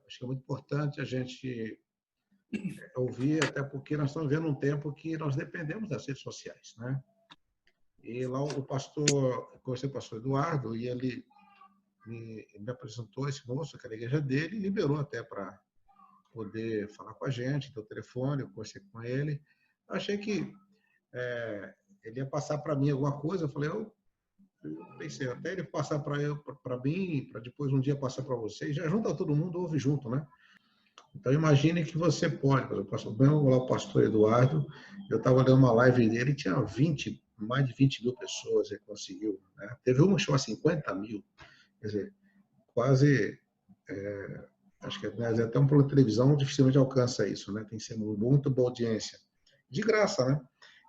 Acho que é muito importante a gente ouvir, até porque nós estamos vivendo um tempo que nós dependemos das redes sociais, né? E lá o pastor, conheci o pastor Eduardo, e ele me apresentou esse moço, que era a igreja dele, e liberou até para poder falar com a gente, deu telefone, eu conversei com ele. Eu achei que ele ia passar para mim alguma coisa, eu falei, eu pensei, até ele passar para mim, para depois um dia passar para vocês, já junta todo mundo, ouve junto, né? Então, imagine que você pode, por exemplo, lá o pastor Eduardo, eu estava olhando uma live dele, tinha mais de 20 mil pessoas, ele conseguiu, né? Teve uma que chegou a 50 mil, quer dizer, quase, acho que né, até um programa de televisão dificilmente alcança isso, né? Tem que ser muito boa audiência. De graça, né?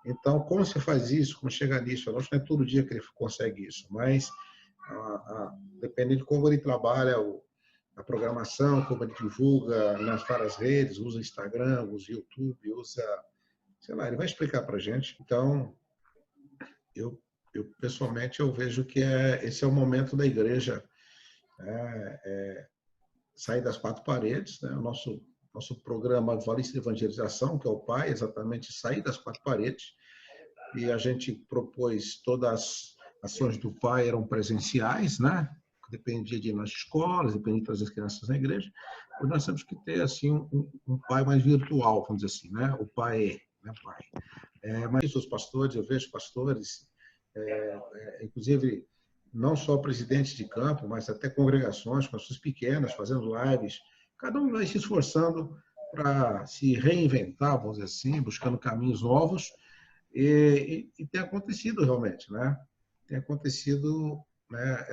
Então, como você faz isso, como chega nisso? Lógico que não é todo dia que ele consegue isso, mas dependendo de como ele trabalha a programação, como ele divulga nas várias redes, usa Instagram, usa YouTube, usa, sei lá, ele vai explicar para a gente. Então, eu pessoalmente eu vejo que esse é o momento da igreja sair das quatro paredes, né? O nosso programa Valista de Evangelização, que é o PAI, exatamente sair das quatro paredes, e a gente propôs todas as ações do PAI eram presenciais, né? Dependia de ir nas escolas, dependia de trazer as crianças na igreja, e nós temos que ter assim um PAI mais virtual, vamos dizer assim, né? O PAE, né, PAI. Mas os pastores, eu vejo pastores, inclusive não só presidentes de campo, mas até congregações, com as suas pequenas, fazendo lives, cada um vai se esforçando para se reinventar, vamos dizer assim, buscando caminhos novos, e tem acontecido realmente, né? Tem acontecido, né,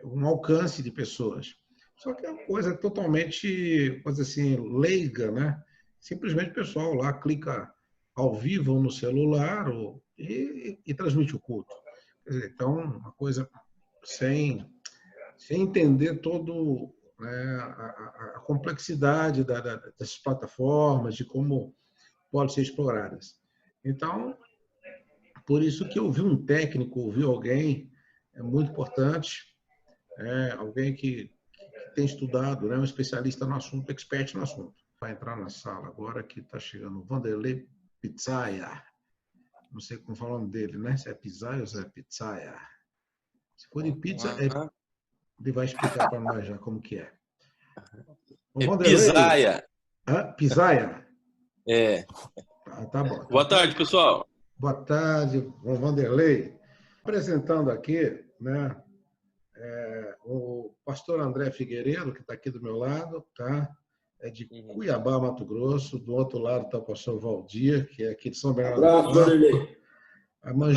um alcance de pessoas. Só que é uma coisa totalmente, vamos dizer assim, leiga, né? Simplesmente o pessoal lá clica ao vivo no celular e transmite o culto. Quer dizer, então, uma coisa sem entender todo, né, a complexidade das plataformas, de como podem ser exploradas. Então, por isso que ouvir um técnico, ouvir alguém, é muito importante, alguém que tem estudado, né, um especialista no assunto, expert no assunto. Vai entrar na sala agora que está chegando o Vanderlei Pizzaia. Não sei como falar o nome dele, né? Se é Pizzaia ou se é Pizzaia. Se for de pizza, ele vai explicar para nós já como que é. O Vanderlei, Pizzaia. Pizzaia? É. Tá bom. Então, Boa tarde, pessoal. Boa tarde, Vanderlei. Apresentando aqui, né, o pastor André Figueiredo, que está aqui do meu lado, tá? É de Cuiabá, Mato Grosso. Do outro lado está o pastor Valdir, que é aqui de São Bernardo do Campo. A irmã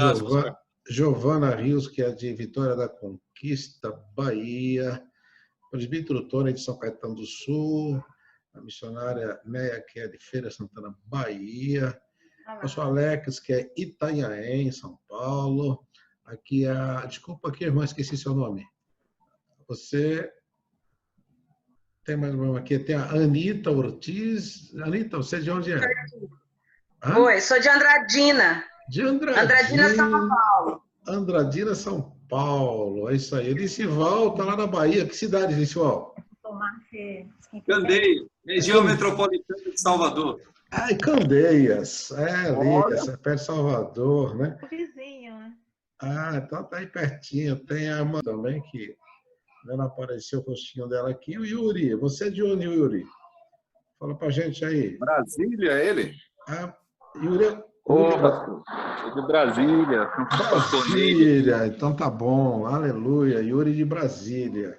Giovana Rios, que é de Vitória da Conquista, Bahia. O presbítero Tony, de São Caetano do Sul. A missionária Neia, que é de Feira Santana, Bahia. O pastor Alex, que é Itanhaém, São Paulo. Aqui desculpa aqui, irmã, esqueci seu nome. Você tem mais uma aqui, tem a Anita Ortiz. Anita, você de onde é? Oi, sou de Andradina. De Andradina. Andradina, São Paulo. Andradina, São Paulo. É isso aí. Elicival está lá na Bahia. Que cidade, Elicival? Candeias, região metropolitana de Salvador. Ah, Candeias. Ali, essa é perto de Salvador, né? Vizinho, né? Ah, então tá aí pertinho. Tem a irmã também que não apareceu o rostinho dela aqui. O Yuri. Você é de onde, Yuri? Fala pra gente aí. Brasília, ele? Yuri. Opa, sou de Brasília. Brasília, então tá bom. Aleluia. Yuri de Brasília.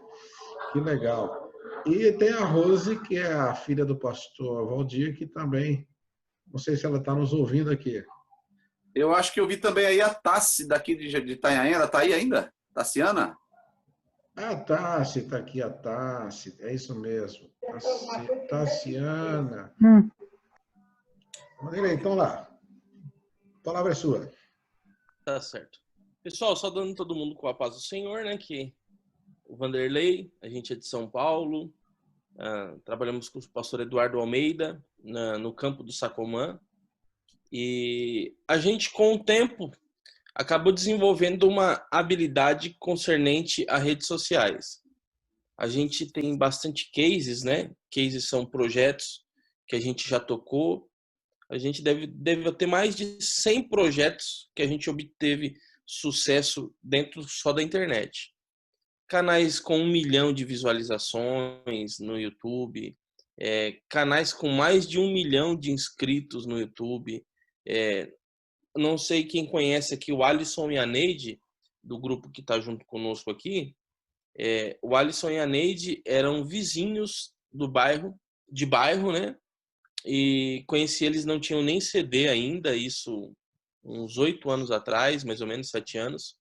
Que legal. E tem a Rose, que é a filha do pastor Valdir, que também, não sei se ela está nos ouvindo aqui. Eu acho que eu vi também aí a Tassi, daqui de Itanhaém. Ela está aí ainda? Tassiana? A Tassi, está aqui a Tassi, é isso mesmo. Tassiana. Vamos então lá. A palavra é sua. Tá certo. Pessoal, só dando todo mundo com a paz do Senhor, né? Que o Vanderlei, a gente é de São Paulo, trabalhamos com o pastor Eduardo Almeida no campo do Sacomã, e a gente, com o tempo, acabou desenvolvendo uma habilidade concernente a redes sociais. A gente tem bastante cases, né? Cases são projetos que a gente já tocou. A gente deve ter mais de 100 projetos que a gente obteve sucesso dentro só da internet. Canais com 1 milhão de visualizações no YouTube, canais com mais de 1 milhão de inscritos no YouTube. Não sei quem conhece aqui o Alisson e a Neide, do grupo que está junto conosco aqui. O Alisson e a Neide eram vizinhos de bairro, né? E conheci eles, não tinham nem CD ainda, isso uns 8 anos atrás, mais ou menos 7 anos.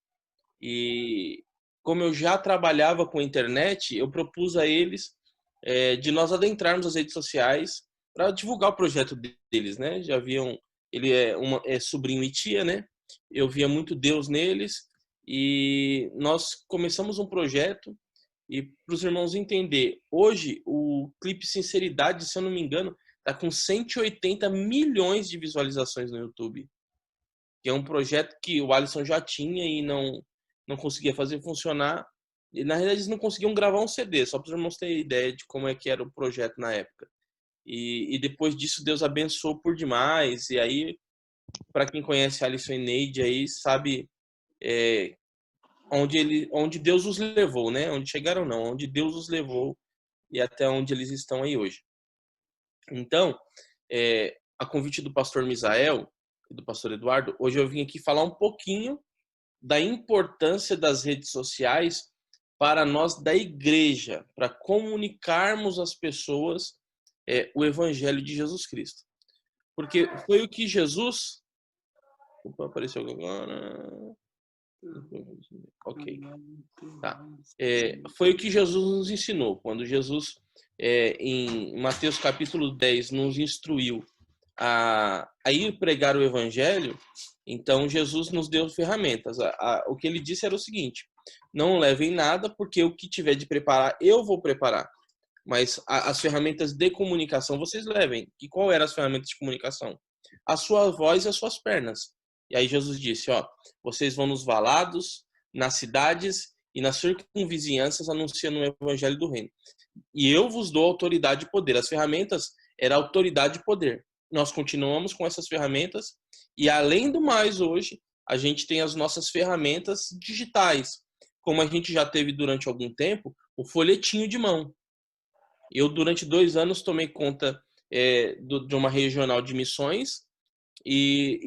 E como eu já trabalhava com a internet, eu propus a eles de nós adentrarmos as redes sociais para divulgar o projeto deles, né? Já viam, ele é sobrinho e tia, né? Eu via muito Deus neles e nós começamos um projeto. E para os irmãos entender, hoje o clipe Sinceridade, se eu não me engano, está com 180 milhões de visualizações no YouTube. Que é um projeto que o Alisson já tinha e não conseguia fazer funcionar. E, na realidade, eles não conseguiam gravar um CD, só para os irmãos terem ideia de como é que era o projeto na época. E depois disso, Deus abençoou por demais. E aí, para quem conhece Alisson e Neide, aí sabe onde Deus os levou, né? Onde chegaram não, onde Deus os levou e até onde eles estão aí hoje. Então, a convite do pastor Misael e do pastor Eduardo, hoje eu vim aqui falar um pouquinho da importância das redes sociais para nós da igreja, para comunicarmos às pessoas o evangelho de Jesus Cristo. Porque foi o que Jesus... Opa, apareceu agora... Ok. Tá. Foi o que Jesus nos ensinou. Quando Jesus, em Mateus capítulo 10, nos instruiu a ir pregar o evangelho, então Jesus nos deu ferramentas. O que ele disse era o seguinte: não levem nada, porque o que tiver de preparar, eu vou preparar. Mas as ferramentas de comunicação vocês levem. E qual eram as ferramentas de comunicação? A sua voz e as suas pernas. E aí Jesus disse, vocês vão nos valados, nas cidades e nas circunvizinhanças anunciando o evangelho do reino. E eu vos dou autoridade e poder. As ferramentas eram autoridade e poder. Nós continuamos com essas ferramentas e, além do mais, hoje, a gente tem as nossas ferramentas digitais. Como a gente já teve durante algum tempo, o folhetinho de mão. Eu, durante 2 anos, tomei conta de uma regional de missões e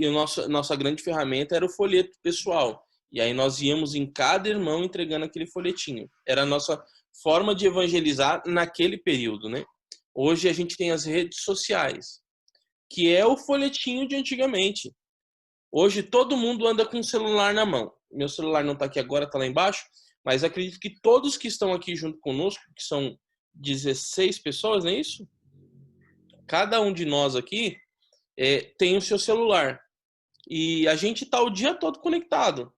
nossa grande ferramenta era o folheto pessoal. E aí nós íamos em cada irmão entregando aquele folhetinho. Era a nossa forma de evangelizar naquele período, né? Hoje a gente tem as redes sociais, que é o folhetinho de antigamente. Hoje todo mundo anda com o celular na mão. Meu celular não está aqui agora, está lá embaixo, mas acredito que todos que estão aqui junto conosco, que são 16 pessoas, não é isso? Cada um de nós aqui tem o seu celular. E a gente está o dia todo conectado,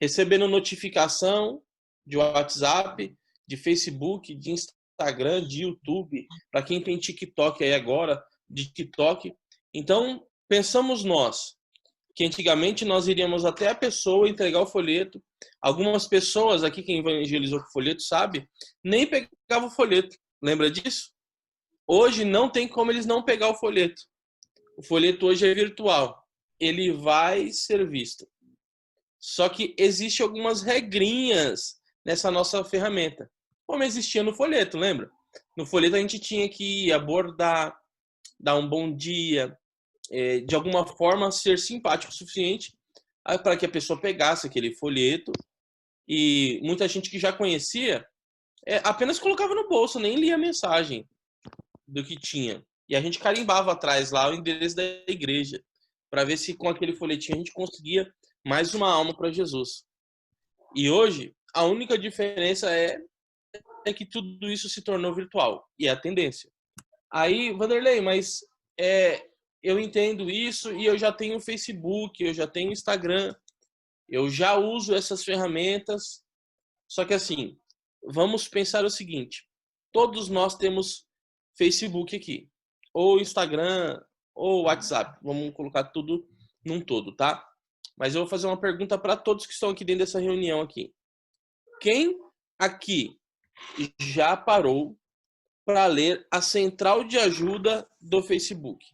recebendo notificação de WhatsApp, de Facebook, de Instagram, de YouTube, para quem tem TikTok aí agora, de TikTok. Então, pensamos nós, que antigamente nós iríamos até a pessoa entregar o folheto. Algumas pessoas aqui, quem evangelizou com o folheto sabe, nem pegava o folheto. Lembra disso? Hoje não tem como eles não pegar o folheto. O folheto hoje é virtual. Ele vai ser visto. Só que existe algumas regrinhas nessa nossa ferramenta. Como existia no folheto, lembra? No folheto a gente tinha que abordar, dar um bom dia, de alguma forma ser simpático o suficiente para que a pessoa pegasse aquele folheto. E muita gente que já conhecia apenas colocava no bolso, nem lia a mensagem do que tinha. E a gente carimbava atrás lá o endereço da igreja para ver se com aquele folhetinho a gente conseguia mais uma alma para Jesus. E hoje, a única diferença é que tudo isso se tornou virtual. E é a tendência. Aí, Vanderlei, mas eu entendo isso e eu já tenho Facebook, eu já tenho Instagram, eu já uso essas ferramentas. Só que assim, vamos pensar o seguinte, todos nós temos Facebook aqui, ou Instagram, ou WhatsApp, vamos colocar tudo num todo, tá? Mas eu vou fazer uma pergunta para todos que estão aqui dentro dessa reunião aqui. Quem aqui já parou para ler a central de ajuda do Facebook?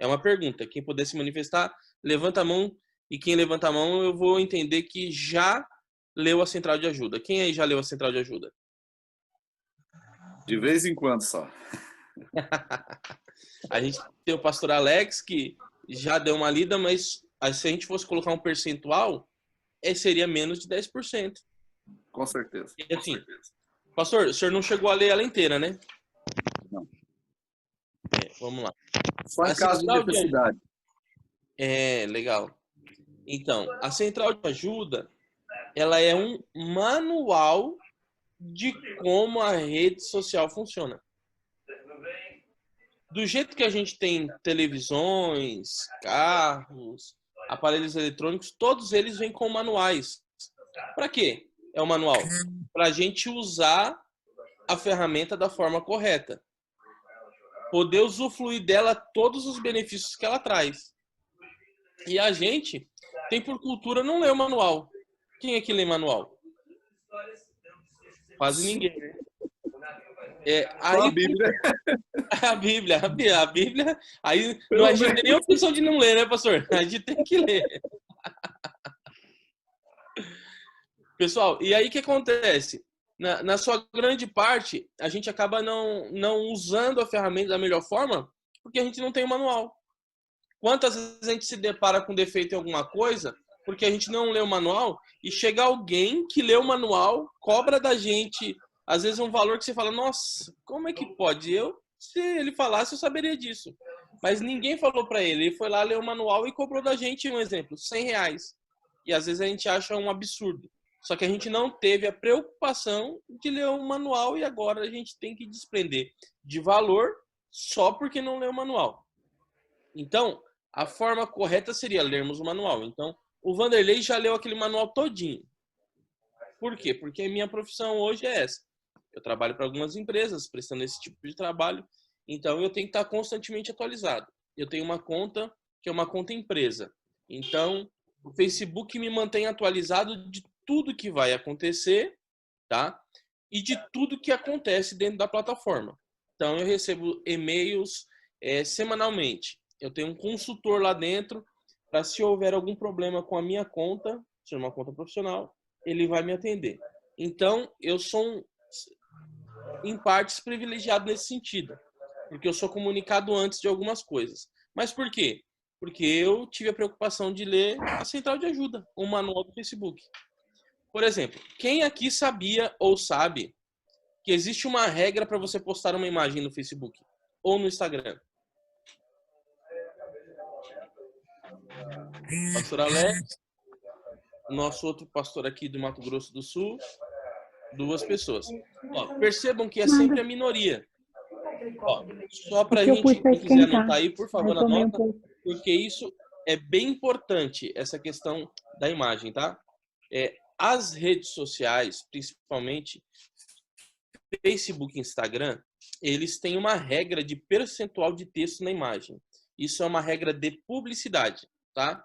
É uma pergunta. Quem puder se manifestar, levanta a mão. E quem levanta a mão, eu vou entender que já leu a central de ajuda. Quem aí já leu a central de ajuda? De vez em quando só. A gente tem o pastor Alex, que já deu uma lida, mas se a gente fosse colocar um percentual, seria menos de 10%. Com certeza. E assim, pastor, o senhor não chegou a ler ela inteira, né? Não. Vamos lá. Só em caso de necessidade. Legal. Então, a central de ajuda, ela é um manual de como a rede social funciona. Do jeito que a gente tem televisões, carros, aparelhos eletrônicos, todos eles vêm com manuais. Para quê? É o manual? Para a gente usar a ferramenta da forma correta. Poder usufruir dela todos os benefícios que ela traz. E a gente tem por cultura não ler o manual. Quem é que lê manual? Quase ninguém. Aí, a Bíblia. A Bíblia. Aí a gente tem nem a opção de não ler, né, pastor? A gente tem que ler. Pessoal, e aí o que acontece? Na sua grande parte, a gente acaba não usando a ferramenta da melhor forma porque a gente não tem o manual. Quantas vezes a gente se depara com defeito em alguma coisa porque a gente não lê o manual e chega alguém que lê o manual, cobra da gente, às vezes, um valor que você fala, nossa, como é que pode? Se ele falasse, eu saberia disso. Mas ninguém falou para ele. Ele foi lá ler o manual e cobrou da gente, um exemplo, R$100. E às vezes a gente acha um absurdo. Só que a gente não teve a preocupação de ler o manual e agora a gente tem que desprender de valor só porque não leu o manual. Então, a forma correta seria lermos o manual. Então, o Vanderlei já leu aquele manual todinho. Por quê? Porque a minha profissão hoje é essa. Eu trabalho para algumas empresas prestando esse tipo de trabalho, então eu tenho que estar constantemente atualizado. Eu tenho uma conta que é uma conta empresa. Então, o Facebook me mantém atualizado de tudo que vai acontecer, tá? E de tudo que acontece dentro da plataforma. Então, eu recebo e-mails semanalmente. Eu tenho um consultor lá dentro para se houver algum problema com a minha conta, se é uma conta profissional, ele vai me atender. Então, eu sou em partes privilegiado nesse sentido, porque eu sou comunicado antes de algumas coisas. Mas por quê? Porque eu tive a preocupação de ler a central de ajuda, o manual do Facebook. Por exemplo, quem aqui sabia ou sabe que existe uma regra para você postar uma imagem no Facebook ou no Instagram? Pastor Alex, nosso outro pastor aqui do Mato Grosso do Sul, 2 pessoas. Percebam que é sempre a minoria. Só para a gente, quem quiser anotar aí, por favor, anota, porque isso é bem importante, essa questão da imagem, tá? As redes sociais, principalmente Facebook e Instagram, eles têm uma regra de percentual de texto na imagem. Isso é uma regra de publicidade, tá?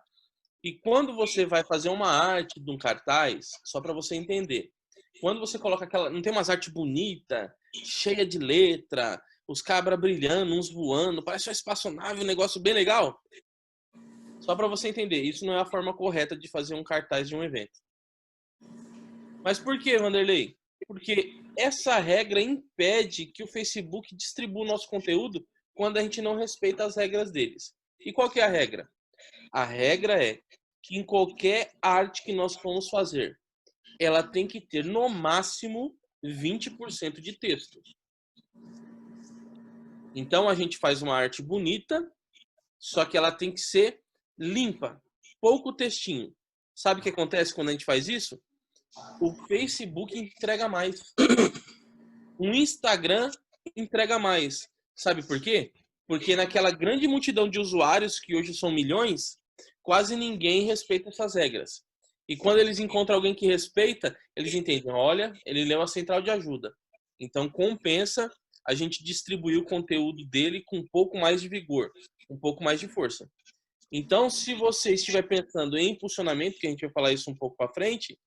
E quando você vai fazer uma arte de um cartaz, só para você entender, quando você coloca aquela... Não tem umas artes bonitas, cheia de letra, os cabras brilhando, uns voando, parece uma espaçonave, um negócio bem legal? Só para você entender, isso não é a forma correta de fazer um cartaz de um evento. Mas por que, Vanderlei? Porque essa regra impede que o Facebook distribua o nosso conteúdo quando a gente não respeita as regras deles. E qual que é a regra? A regra é que em qualquer arte que nós formos fazer, ela tem que ter no máximo 20% de texto. Então a gente faz uma arte bonita, só que ela tem que ser limpa, pouco textinho. Sabe o que acontece quando a gente faz isso? O Facebook entrega mais. O Instagram entrega mais. Sabe por quê? Porque naquela grande multidão de usuários, que hoje são milhões, quase ninguém respeita essas regras. E quando eles encontram alguém que respeita, eles entendem, olha, ele leu a central de ajuda. Então compensa a gente distribuir o conteúdo dele com um pouco mais de vigor, um pouco mais de força. Então, se você estiver pensando em impulsionamento, que a gente vai falar isso um pouco para frente,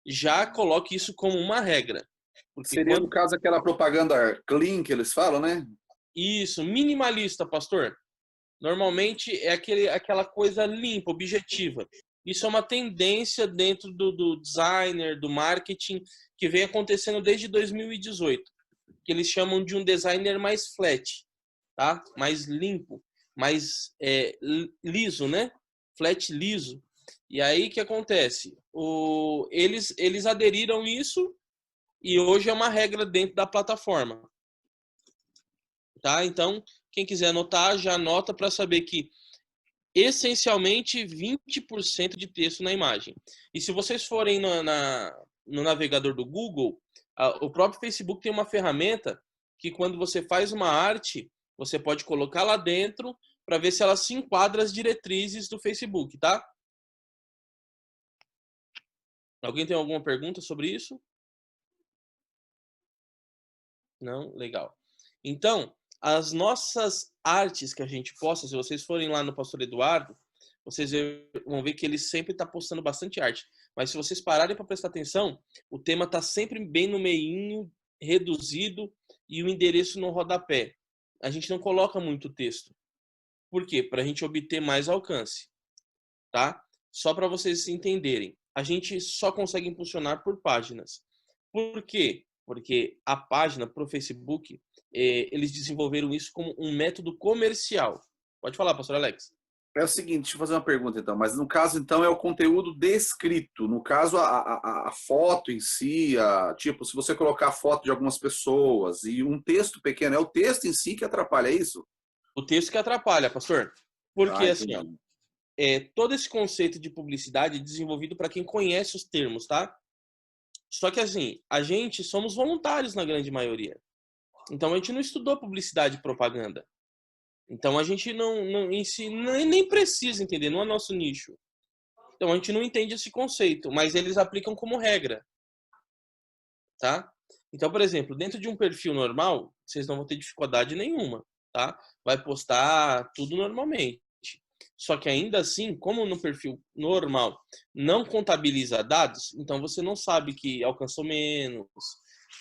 já coloque isso como uma regra. Porque seria, no caso, aquela propaganda clean que eles falam, né? Isso, minimalista, pastor. Normalmente é aquela coisa limpa, objetiva. Isso é uma tendência dentro do designer, do marketing, que vem acontecendo desde 2018, que eles chamam de um designer mais flat, tá? Mais limpo, mais liso, né? Flat, liso. E aí, o que acontece? Eles aderiram isso e hoje é uma regra dentro da plataforma. Tá? Então, quem quiser anotar, já anota para saber que essencialmente 20% de texto na imagem. E se vocês forem no navegador do Google, o próprio Facebook tem uma ferramenta que quando você faz uma arte, você pode colocar lá dentro para ver se ela se enquadra às diretrizes do Facebook, tá? Alguém tem alguma pergunta sobre isso? Não? Legal. Então, as nossas artes que a gente posta, se vocês forem lá no Pastor Eduardo, vocês vão ver que ele sempre está postando bastante arte. Mas se vocês pararem para prestar atenção, o tema está sempre bem no meinho, reduzido, e o endereço no rodapé. A gente não coloca muito texto. Por quê? Para a gente obter mais alcance. Tá? Só para vocês entenderem. A gente só consegue impulsionar por páginas. Por quê? Porque a página para o Facebook, eles desenvolveram isso como um método comercial. Pode falar, pastor Alex. É o seguinte, deixa eu fazer uma pergunta então, mas no caso então é o conteúdo descrito, no caso a foto em si, tipo, se você colocar foto de algumas pessoas e um texto pequeno, é o texto em si que atrapalha, é isso? O texto que atrapalha, pastor. Porque assim, ó, entendi. todo esse conceito de publicidade é desenvolvido para quem conhece os termos, tá? Só que assim, a gente somos voluntários na grande maioria. Então a gente não estudou publicidade e propaganda. Então a gente não em si, nem precisa entender, não é nosso nicho. Então a gente não entende esse conceito, mas eles aplicam como regra. Tá? Então, por exemplo, dentro de um perfil normal, vocês não vão ter dificuldade nenhuma, tá? Vai postar tudo normalmente. Só que ainda assim, como no perfil normal não contabiliza dados, então você não sabe que alcançou menos.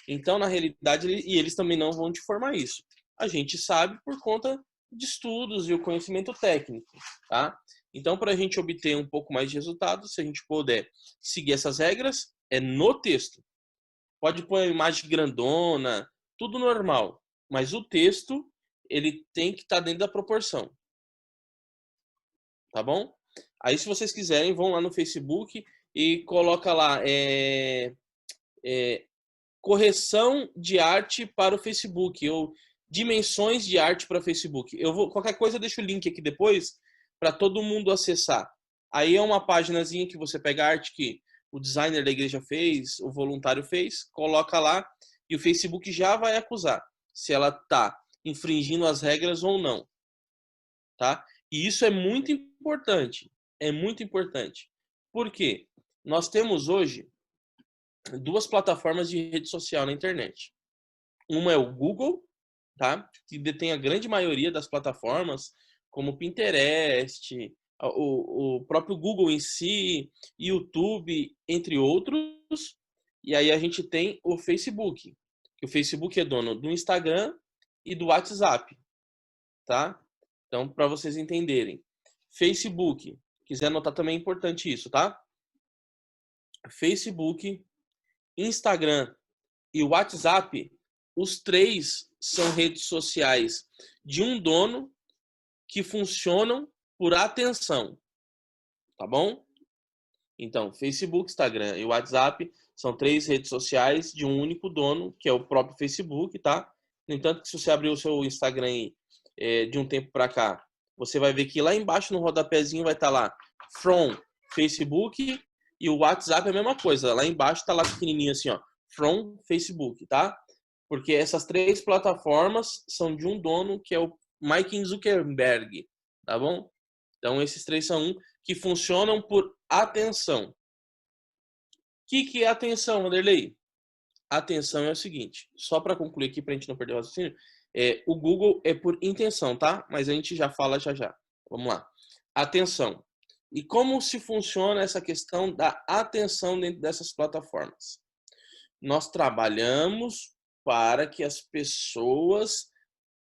Então, na realidade, e eles também não vão te informar isso. A gente sabe por conta de estudos e o conhecimento técnico, tá? Então, para a gente obter um pouco mais de resultado, se a gente puder seguir essas regras, é no texto. Pode pôr a imagem grandona, tudo normal. Mas o texto, ele tem que estar dentro da proporção. Tá bom? Aí, se vocês quiserem, vão lá no Facebook e coloca lá correção de arte para o Facebook ou dimensões de arte para o Facebook. Qualquer coisa, eu deixo o link aqui depois para todo mundo acessar. Aí é uma paginazinha que você pega a arte que o designer da igreja fez, o voluntário fez, coloca lá e o Facebook já vai acusar se ela está infringindo as regras ou não. Tá? E isso é muito importante. É muito importante. Por quê? Nós temos hoje duas plataformas de rede social na internet. Uma é o Google, tá? Que detém a grande maioria das plataformas, como o Pinterest, o próprio Google em si, YouTube, entre outros. E aí a gente tem o Facebook, que o Facebook é dono do Instagram e do WhatsApp, tá? Então, para vocês entenderem. Facebook, quiser anotar também é importante isso, tá? Facebook, Instagram e WhatsApp, os três são redes sociais de um dono que funcionam por atenção, tá bom? Então, Facebook, Instagram e WhatsApp são três redes sociais de um único dono, que é o próprio Facebook, tá? No entanto, que se você abrir o seu Instagram aí, de um tempo para cá, você vai ver que lá embaixo no rodapézinho vai estar lá From Facebook e o WhatsApp é a mesma coisa. Lá embaixo está lá pequenininho assim, ó, From Facebook, tá? Porque essas três plataformas são de um dono que é o Mike Zuckerberg, tá bom? Então esses três são que funcionam por atenção. O que é atenção, Wanderlei? Atenção é o seguinte, só para concluir aqui, para a gente não perder o raciocínio, o Google é por intenção, tá? Mas a gente já fala já. Vamos lá. Atenção. E como se funciona essa questão da atenção dentro dessas plataformas? nós trabalhamos para que as pessoas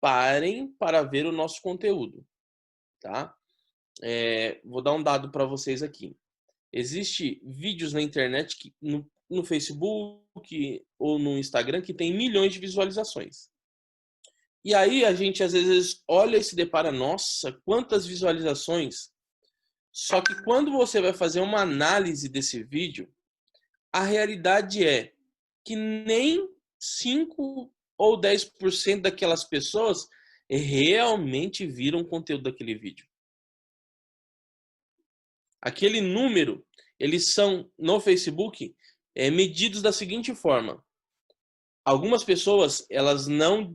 parem para ver o nosso conteúdo, tá? Vou dar um dado para vocês aqui. Existem vídeos na internet, no Facebook ou no Instagram, que tem milhões de visualizações. E aí a gente às vezes olha e se depara, nossa, quantas visualizações. Só que quando você vai fazer uma análise desse vídeo, a realidade é que nem 5 ou 10% daquelas pessoas realmente viram o conteúdo daquele vídeo. Aquele número, eles são, no Facebook, medidos da seguinte forma. Algumas pessoas, elas não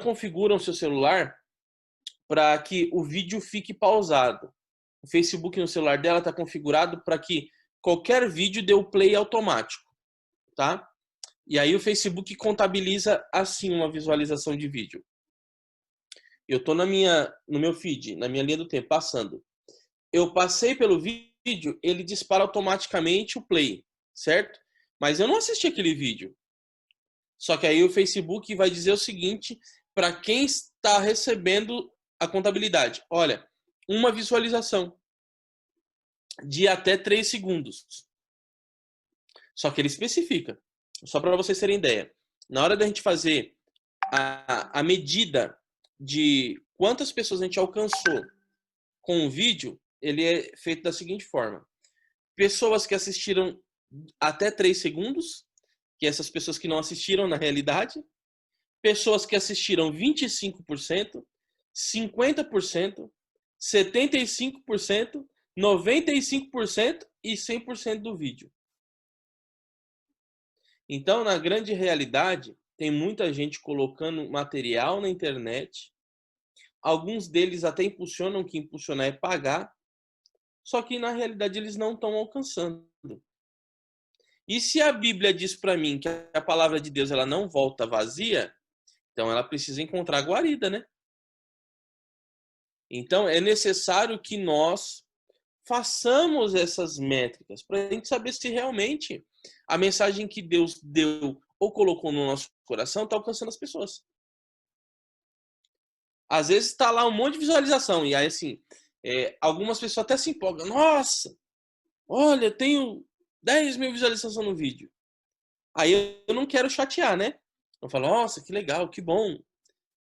configuram seu celular para que o vídeo fique pausado. O Facebook no celular dela está configurado para que qualquer vídeo dê o play automático, tá? E aí o Facebook contabiliza assim uma visualização de vídeo. Eu estou no meu feed, na minha linha do tempo, passando. Eu passei pelo vídeo, ele dispara automaticamente o play, certo? Mas eu não assisti aquele vídeo. Só que aí o Facebook vai dizer o seguinte para quem está recebendo a contabilidade. Olha, uma visualização de até 3 segundos. Só que ele especifica. Só para vocês terem ideia. Na hora da gente fazer a medida de quantas pessoas a gente alcançou com o vídeo, ele é feito da seguinte forma. Pessoas que assistiram até 3 segundos, que essas pessoas que não assistiram na realidade. Pessoas que assistiram 25%, 50%, 75%, 95% e 100% do vídeo. Então, na grande realidade, tem muita gente colocando material na internet. Alguns deles até impulsionam, que impulsionar é pagar. Só que, na realidade, eles não estão alcançando. E se a Bíblia diz para mim que a palavra de Deus ela não volta vazia, então ela precisa encontrar guarida, né? Então, é necessário que nós façamos essas métricas para a gente saber se realmente a mensagem que Deus deu ou colocou no nosso coração está alcançando as pessoas. Às vezes está lá um monte de visualização e aí, assim, algumas pessoas até se empolgam. Nossa, olha, eu tenho 10 mil visualizações no vídeo. Aí eu não quero chatear, né? Eu falo, nossa, que legal, que bom.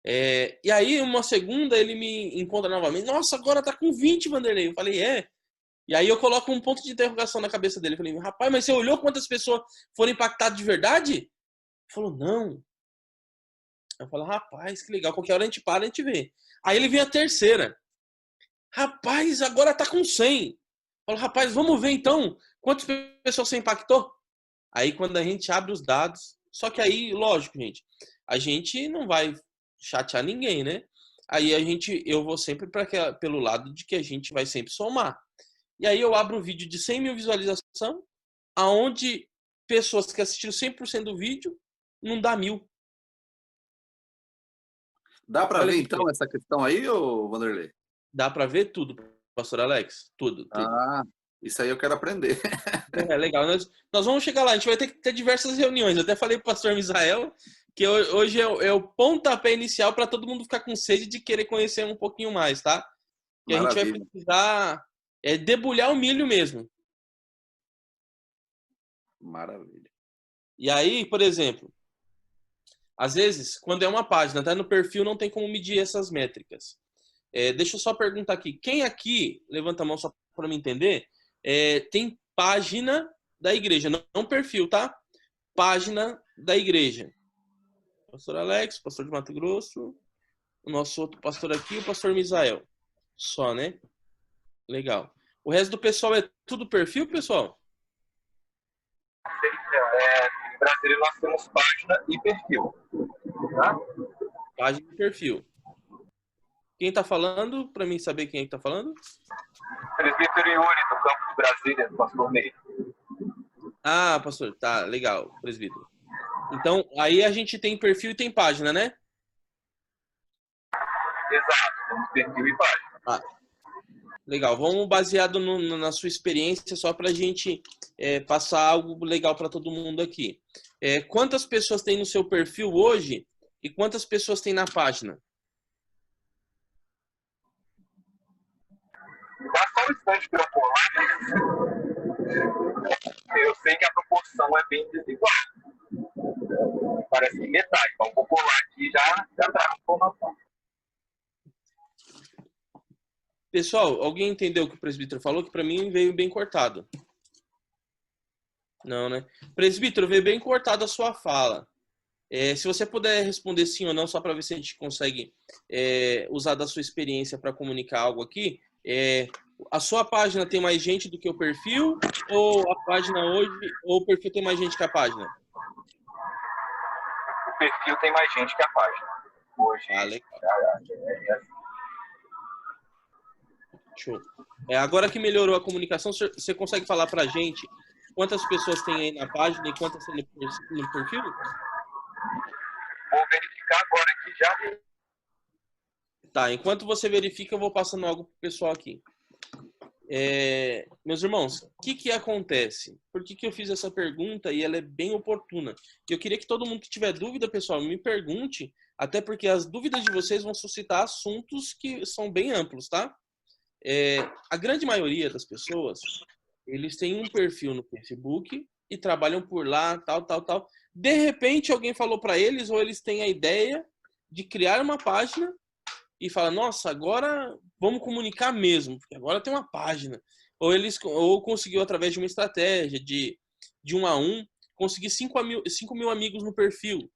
E aí, uma segunda, ele me encontra novamente. Nossa, agora tá com 20, Vanderlei. Eu falei, E aí eu coloco um ponto de interrogação na cabeça dele. Eu falei, rapaz, mas você olhou quantas pessoas foram impactadas de verdade? Ele falou, não. Eu falo, rapaz, que legal. Qualquer hora a gente para e a gente vê. Aí ele vem a terceira. Rapaz, agora tá com 100. Eu falo, rapaz, vamos ver então quantas pessoas você impactou? Aí quando a gente abre os dados... Só que aí, lógico, gente, a gente não vai chatear ninguém, né? Aí eu vou sempre pelo lado de que a gente vai sempre somar. E aí eu abro um vídeo de 100 mil visualizações, aonde pessoas que assistiram 100% do vídeo não dá 1000. Dá para ver então essa questão aí, ô Vanderlei? Dá para ver tudo, pastor Alex, tudo. Ah, isso aí eu quero aprender. Legal. Nós vamos chegar lá, a gente vai ter que ter diversas reuniões. Eu até falei para o pastor Misael que hoje é o pontapé inicial para todo mundo ficar com sede de querer conhecer um pouquinho mais, tá? Que a gente vai precisar debulhar o milho mesmo. Maravilha. E aí, por exemplo, às vezes, quando é uma página, tá no perfil, não tem como medir essas métricas. Deixa eu só perguntar aqui. Quem aqui, levanta a mão só para me entender, tem página da igreja, não perfil, tá? Página da igreja. Pastor Alex, pastor de Mato Grosso, o nosso outro pastor aqui, o pastor Misael. Só, né? Legal. O resto do pessoal é tudo perfil, pessoal? Em Brasília nós temos página e perfil. Tá? Página e perfil. Quem está falando, para mim saber quem é que está falando? Presbítero Yuri, do campo de Brasília, do pastor Ney. Ah, pastor, tá, legal, presbítero. Então, aí a gente tem perfil e tem página, né? Exato, temos perfil e página. Legal. Vamos baseado na sua experiência, só para a gente passar algo legal para todo mundo aqui. Quantas pessoas tem no seu perfil hoje e quantas pessoas tem na página? Dá só um instante para eu pular. Eu sei que a proporção é bem desigual. Parece que metade. Então, vou pular aqui e já trago a informação. Pessoal, alguém entendeu o que o presbítero falou? Que para mim veio bem cortado. Não, né? Presbítero, veio bem cortado a sua fala. Se você puder responder sim ou não, só para ver se a gente consegue usar da sua experiência para comunicar algo aqui. A sua página tem mais gente do que o perfil? Ou a página hoje, ou o perfil tem mais gente que a página? O perfil tem mais gente que a página. Hoje. Legal. Show. Agora que melhorou a comunicação, você consegue falar pra gente quantas pessoas tem aí na página e quantas tem no perfil? Vou verificar agora aqui já. Tá, enquanto você verifica, eu vou passando algo pro pessoal aqui. Meus irmãos, o que acontece? Por que eu fiz essa pergunta e ela é bem oportuna? Eu queria que todo mundo que tiver dúvida, pessoal, me pergunte, até porque as dúvidas de vocês vão suscitar assuntos que são bem amplos, tá? A grande maioria das pessoas, eles têm um perfil no Facebook e trabalham por lá, tal. De repente, alguém falou para eles, ou eles têm a ideia de criar uma página e fala, nossa, agora vamos comunicar mesmo, porque agora tem uma página. Ou conseguiu, através de uma estratégia de 1 a 1, conseguir 5 mil amigos no perfil.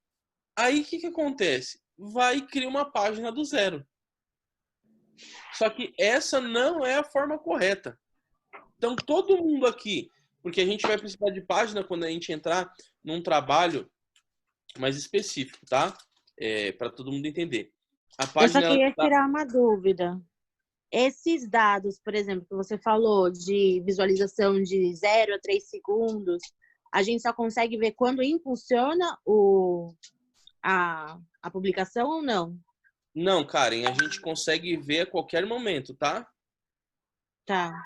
Aí, o que acontece? Vai criar uma página do zero. Só que essa não é a forma correta. Então, todo mundo aqui, porque a gente vai precisar de página quando a gente entrar num trabalho mais específico, tá? Para todo mundo entender. A página, eu só queria tirar uma dúvida. Esses dados, por exemplo, que você falou de visualização de 0 a 3 segundos, a gente só consegue ver quando impulsiona a publicação ou não? Não, Karen, a gente consegue ver a qualquer momento, tá? Tá.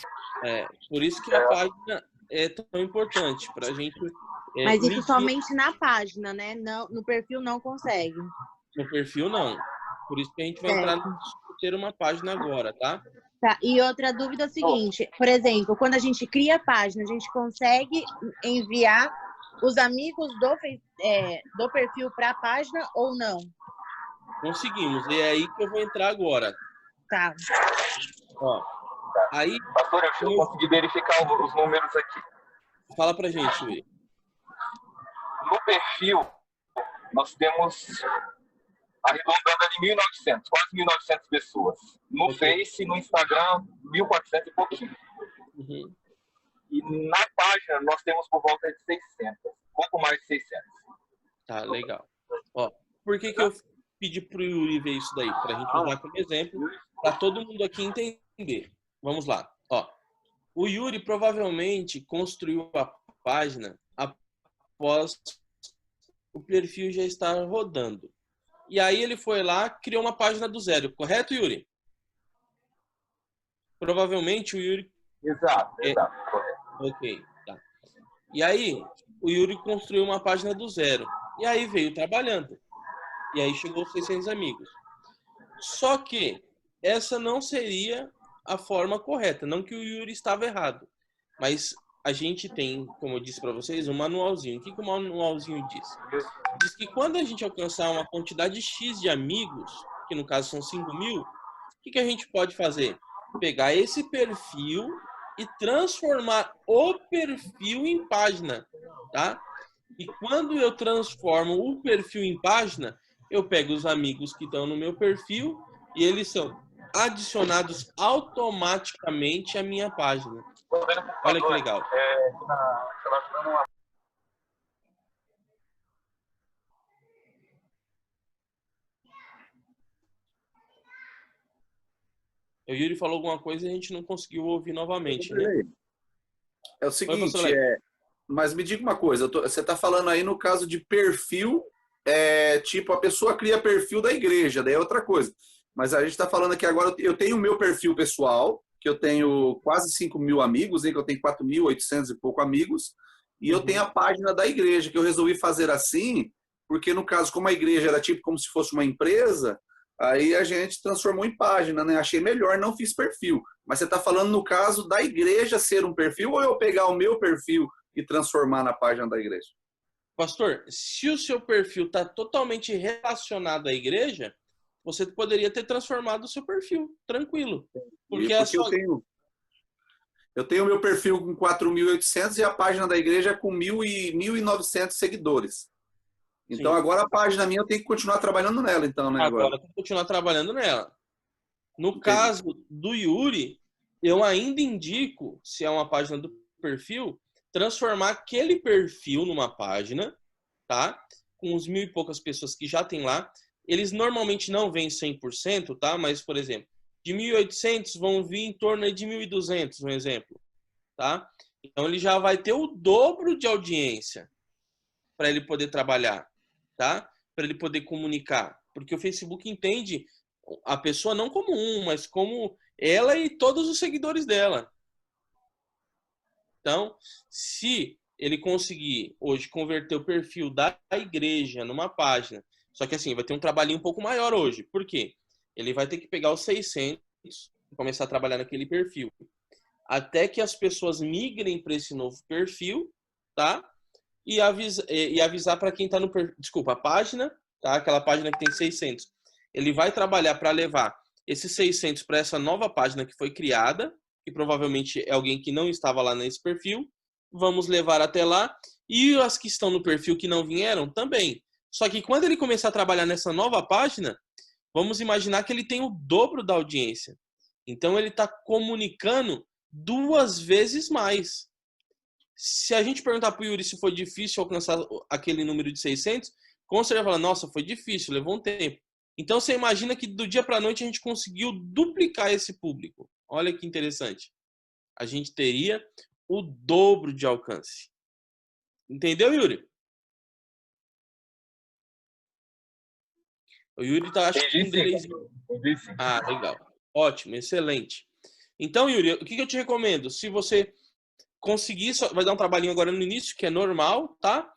Por isso que a página é tão importante pra gente. Mas isso medir. somente na página, né? Não, no perfil não consegue. No perfil, não. Por isso que a gente vai entrar no ter uma página agora, tá? Tá. E outra dúvida é o seguinte, por exemplo, quando a gente cria a página, a gente consegue enviar os amigos do perfil para a página ou não? Conseguimos. E é aí que eu vou entrar agora. Tá. Ó, aí, pastor, eu consegui verificar os números aqui. Fala pra gente, Yuri. No perfil, nós temos, arredondando ali, 1.900, quase 1.900 pessoas. No Face e no Instagram, 1.400 e pouquinho. Uhum. E na página, nós temos por volta de 600, pouco mais de 600. Tá, legal. Ó, por que eu pedi pro Yuri ver isso daí? Pra gente usar como exemplo, para todo mundo aqui entender. Vamos lá. Ó, o Yuri provavelmente construiu a página após o perfil já estar rodando. E aí ele foi lá, criou uma página do zero. Correto, Yuri? Provavelmente o Yuri... Exato, correto. Ok, tá. E aí, o Yuri construiu uma página do zero. E aí veio trabalhando. E aí chegou aos 600 amigos. Só que essa não seria a forma correta. Não que o Yuri estava errado. Mas a gente tem, como eu disse para vocês, um manualzinho. O que o manualzinho diz? Diz que quando a gente alcançar uma quantidade X de amigos, que no caso são 5.000, o que a gente pode fazer? Pegar esse perfil e transformar o perfil em página, tá? E quando eu transformo o perfil em página, eu pego os amigos que estão no meu perfil e eles são adicionados automaticamente à minha página. Olha que legal. O Yuri falou alguma coisa e a gente não conseguiu ouvir novamente, né? É o seguinte, mas me diga uma coisa, você está falando aí no caso de perfil, tipo, a pessoa cria perfil da igreja, daí é outra coisa. Mas a gente está falando aqui agora, eu tenho o meu perfil pessoal, que eu tenho quase 5.000 amigos, que eu tenho 4.800 e pouco amigos, e eu tenho a página da igreja, que eu resolvi fazer assim, porque no caso, como a igreja era tipo como se fosse uma empresa, aí a gente transformou em página, né? Achei melhor, não fiz perfil. Mas você está falando no caso da igreja ser um perfil, ou eu pegar o meu perfil e transformar na página da igreja? Pastor, se o seu perfil está totalmente relacionado à igreja, você poderia ter transformado o seu perfil, tranquilo. Porque eu tenho o meu perfil com 4.800 e a página da igreja com 1.900 seguidores. Então, agora a página minha eu tenho que continuar trabalhando nela, então, né? Agora tem que continuar trabalhando nela. No caso do Yuri, eu ainda indico, se é uma página do perfil, transformar aquele perfil numa página, tá? Com uns 1.000 e poucas pessoas que já tem lá. Eles normalmente não vêm 100%, tá? Mas, por exemplo, de 1.800 vão vir em torno de 1.200, um exemplo, tá? Então, ele já vai ter o dobro de audiência para ele poder trabalhar, tá? Para ele poder comunicar. Porque o Facebook entende a pessoa não como mas como ela e todos os seguidores dela. Então, se ele conseguir hoje converter o perfil da igreja numa página, só que assim, vai ter um trabalhinho um pouco maior hoje. Por quê? Ele vai ter que pegar os 600 e começar a trabalhar naquele perfil. Até que as pessoas migrem para esse novo perfil, tá? E avisar para quem está no perfil, desculpa, a página, tá? Aquela página que tem 600. Ele vai trabalhar para levar esses 600 para essa nova página que foi criada, que provavelmente é alguém que não estava lá nesse perfil. Vamos levar até lá. E as que estão no perfil que não vieram, também. Só que quando ele começar a trabalhar nessa nova página, vamos imaginar que ele tem o dobro da audiência. Então, ele está comunicando 2 vezes mais. Se a gente perguntar para o Yuri se foi difícil alcançar aquele número de 600, com certeza vai falar, nossa, foi difícil, levou um tempo. Então, você imagina que do dia para a noite a gente conseguiu duplicar esse público. Olha que interessante. A gente teria o dobro de alcance. Entendeu, Yuri? O Yuri está, acho que com delayzinho. Ah, legal. Ótimo, excelente. Então, Yuri, o que eu te recomendo? Se você conseguir, vai dar um trabalhinho agora no início, que é normal, tá?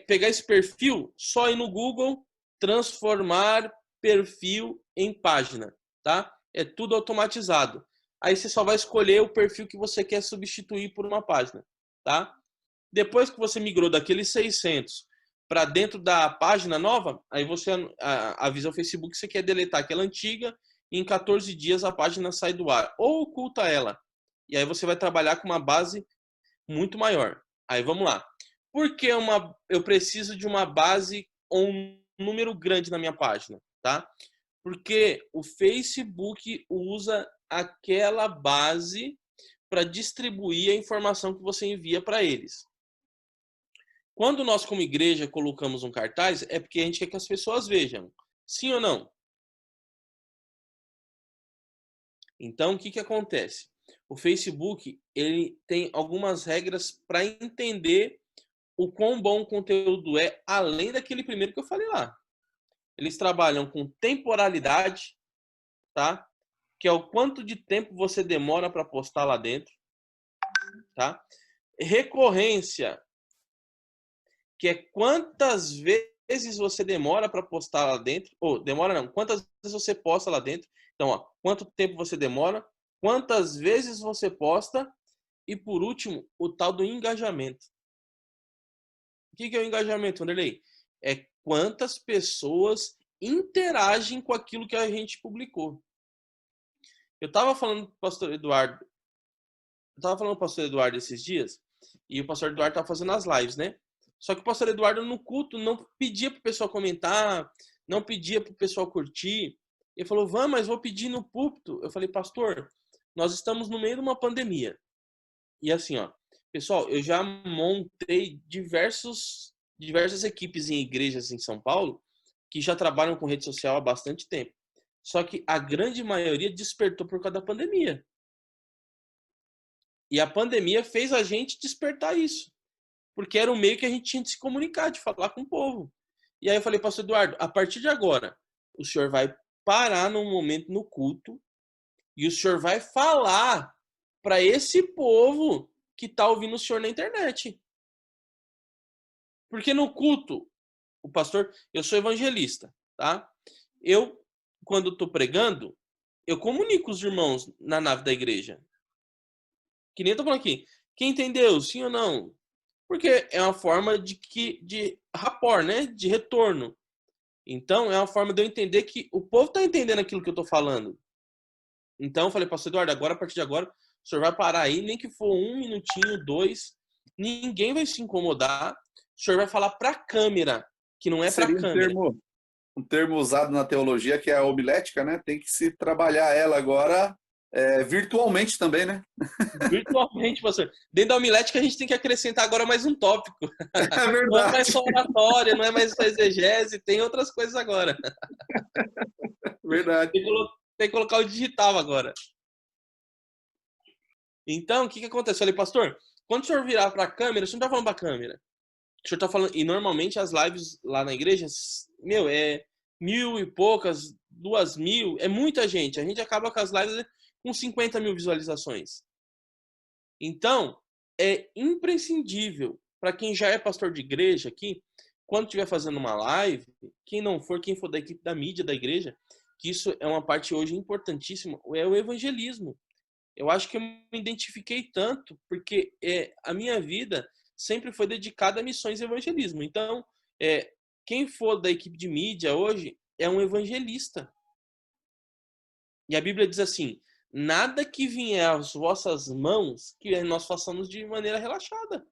Pegar esse perfil, só ir no Google, transformar perfil em página, tá? É tudo automatizado. Aí você só vai escolher o perfil que você quer substituir por uma página, tá? Depois que você migrou daqueles 600 para dentro da página nova, aí você avisa ao Facebook que você quer deletar aquela antiga e em 14 dias a página sai do ar ou oculta ela. E aí você vai trabalhar com uma base muito maior. Aí vamos lá. Por que eu preciso de uma base ou um número grande na minha página, tá? Porque o Facebook usa aquela base para distribuir a informação que você envia para eles. Quando nós, como igreja, colocamos um cartaz, é porque a gente quer que as pessoas vejam. Sim ou não? Então, o que acontece? O Facebook, ele tem algumas regras para entender o quão bom o conteúdo é, além daquele primeiro que eu falei lá. Eles trabalham com temporalidade, tá? Que é o quanto de tempo você demora para postar lá dentro, tá? Recorrência, que é quantas vezes você demora para postar lá dentro, ou demora não, quantas vezes você posta lá dentro. Então, ó, quanto tempo você demora, quantas vezes você posta e, por último, o tal do engajamento. O que é o engajamento, Wanderlei? É quantas pessoas interagem com aquilo que a gente publicou. Eu estava falando com o pastor Eduardo, esses dias, e o pastor Eduardo estava fazendo as lives, né? Só que o pastor Eduardo no culto não pedia para o pessoal comentar, não pedia para o pessoal curtir. Ele falou, mas vou pedir no púlpito. Eu falei, pastor, nós estamos no meio de uma pandemia. E assim, ó, pessoal, eu já montei diversas equipes em igrejas em São Paulo que já trabalham com rede social há bastante tempo. Só que a grande maioria despertou por causa da pandemia. E a pandemia fez a gente despertar isso. Porque era o meio que a gente tinha de se comunicar, de falar com o povo. E aí eu falei, pastor Eduardo, a partir de agora, o senhor vai parar num momento no culto E o senhor vai falar para esse povo que está ouvindo o senhor na internet. Porque no culto, o pastor, eu sou evangelista, tá? Eu, quando estou pregando, eu comunico os irmãos na nave da igreja. Que nem eu tô falando aqui. Quem entendeu, sim ou não? Porque é uma forma de rapport, né? De retorno. Então, é uma forma de eu entender que o povo está entendendo aquilo que eu estou falando. Então, eu falei, pastor Eduardo, agora, a partir de agora, o senhor vai parar aí, nem que for 1 minutinho, 2, ninguém vai se incomodar. O senhor vai falar para a câmera, que não é para a câmera. Um termo usado na teologia que é a homilética, né? Tem que se trabalhar ela agora virtualmente também, né? Virtualmente, pastor. Dentro da homilética, a gente tem que acrescentar agora mais um tópico. É verdade. Não é mais só oratória, não é mais só exegese, tem outras coisas agora. Verdade. Tem que colocar o digital agora. Então, o que acontece? Eu falei, pastor, quando o senhor virar para a câmera, o senhor não está falando para a câmera. O senhor está falando... E normalmente as lives lá na igreja, é 1.000 e poucas, 2.000, é muita gente. A gente acaba com as lives com 50 mil visualizações. Então, é imprescindível para quem já é pastor de igreja aqui, quando estiver fazendo uma live, quem for da equipe da mídia da igreja, que isso é uma parte hoje importantíssima, é o evangelismo. Eu acho que eu me identifiquei tanto, porque a minha vida sempre foi dedicada a missões e evangelismo. Então, quem for da equipe de mídia hoje é um evangelista. E a Bíblia diz assim, nada que vier às vossas mãos que nós façamos de maneira relaxada.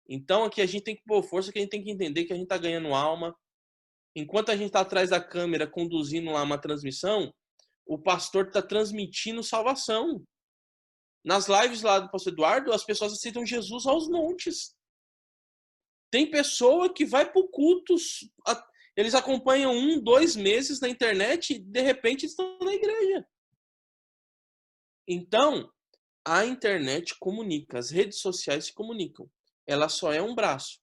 Então, aqui a gente tem que pôr força, que a gente tem que entender que a gente está ganhando alma. Enquanto a gente está atrás da câmera conduzindo lá uma transmissão, o pastor está transmitindo salvação. Nas lives lá do pastor Eduardo, as pessoas aceitam Jesus aos montes. Tem pessoa que vai para o culto, eles acompanham 1, 2 meses na internet e de repente estão na igreja. Então, a internet comunica, as redes sociais se comunicam. Ela só é um braço.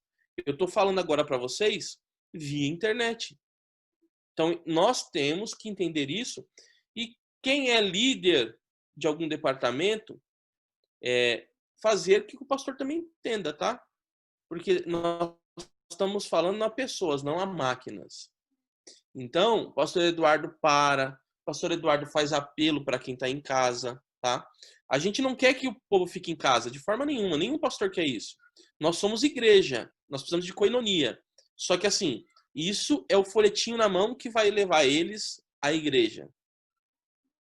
Eu estou falando agora para vocês via internet. Então, nós temos que entender isso. E quem é líder de algum departamento, fazer que o pastor também entenda, tá? Porque nós estamos falando a pessoas, não a máquinas. Então, o pastor Eduardo o pastor Eduardo faz apelo para quem está em casa, tá? A gente não quer que o povo fique em casa, de forma nenhuma. Nenhum pastor quer isso. Nós somos igreja, nós precisamos de coinonia. Só que assim, isso é o folhetinho na mão que vai levar eles à igreja,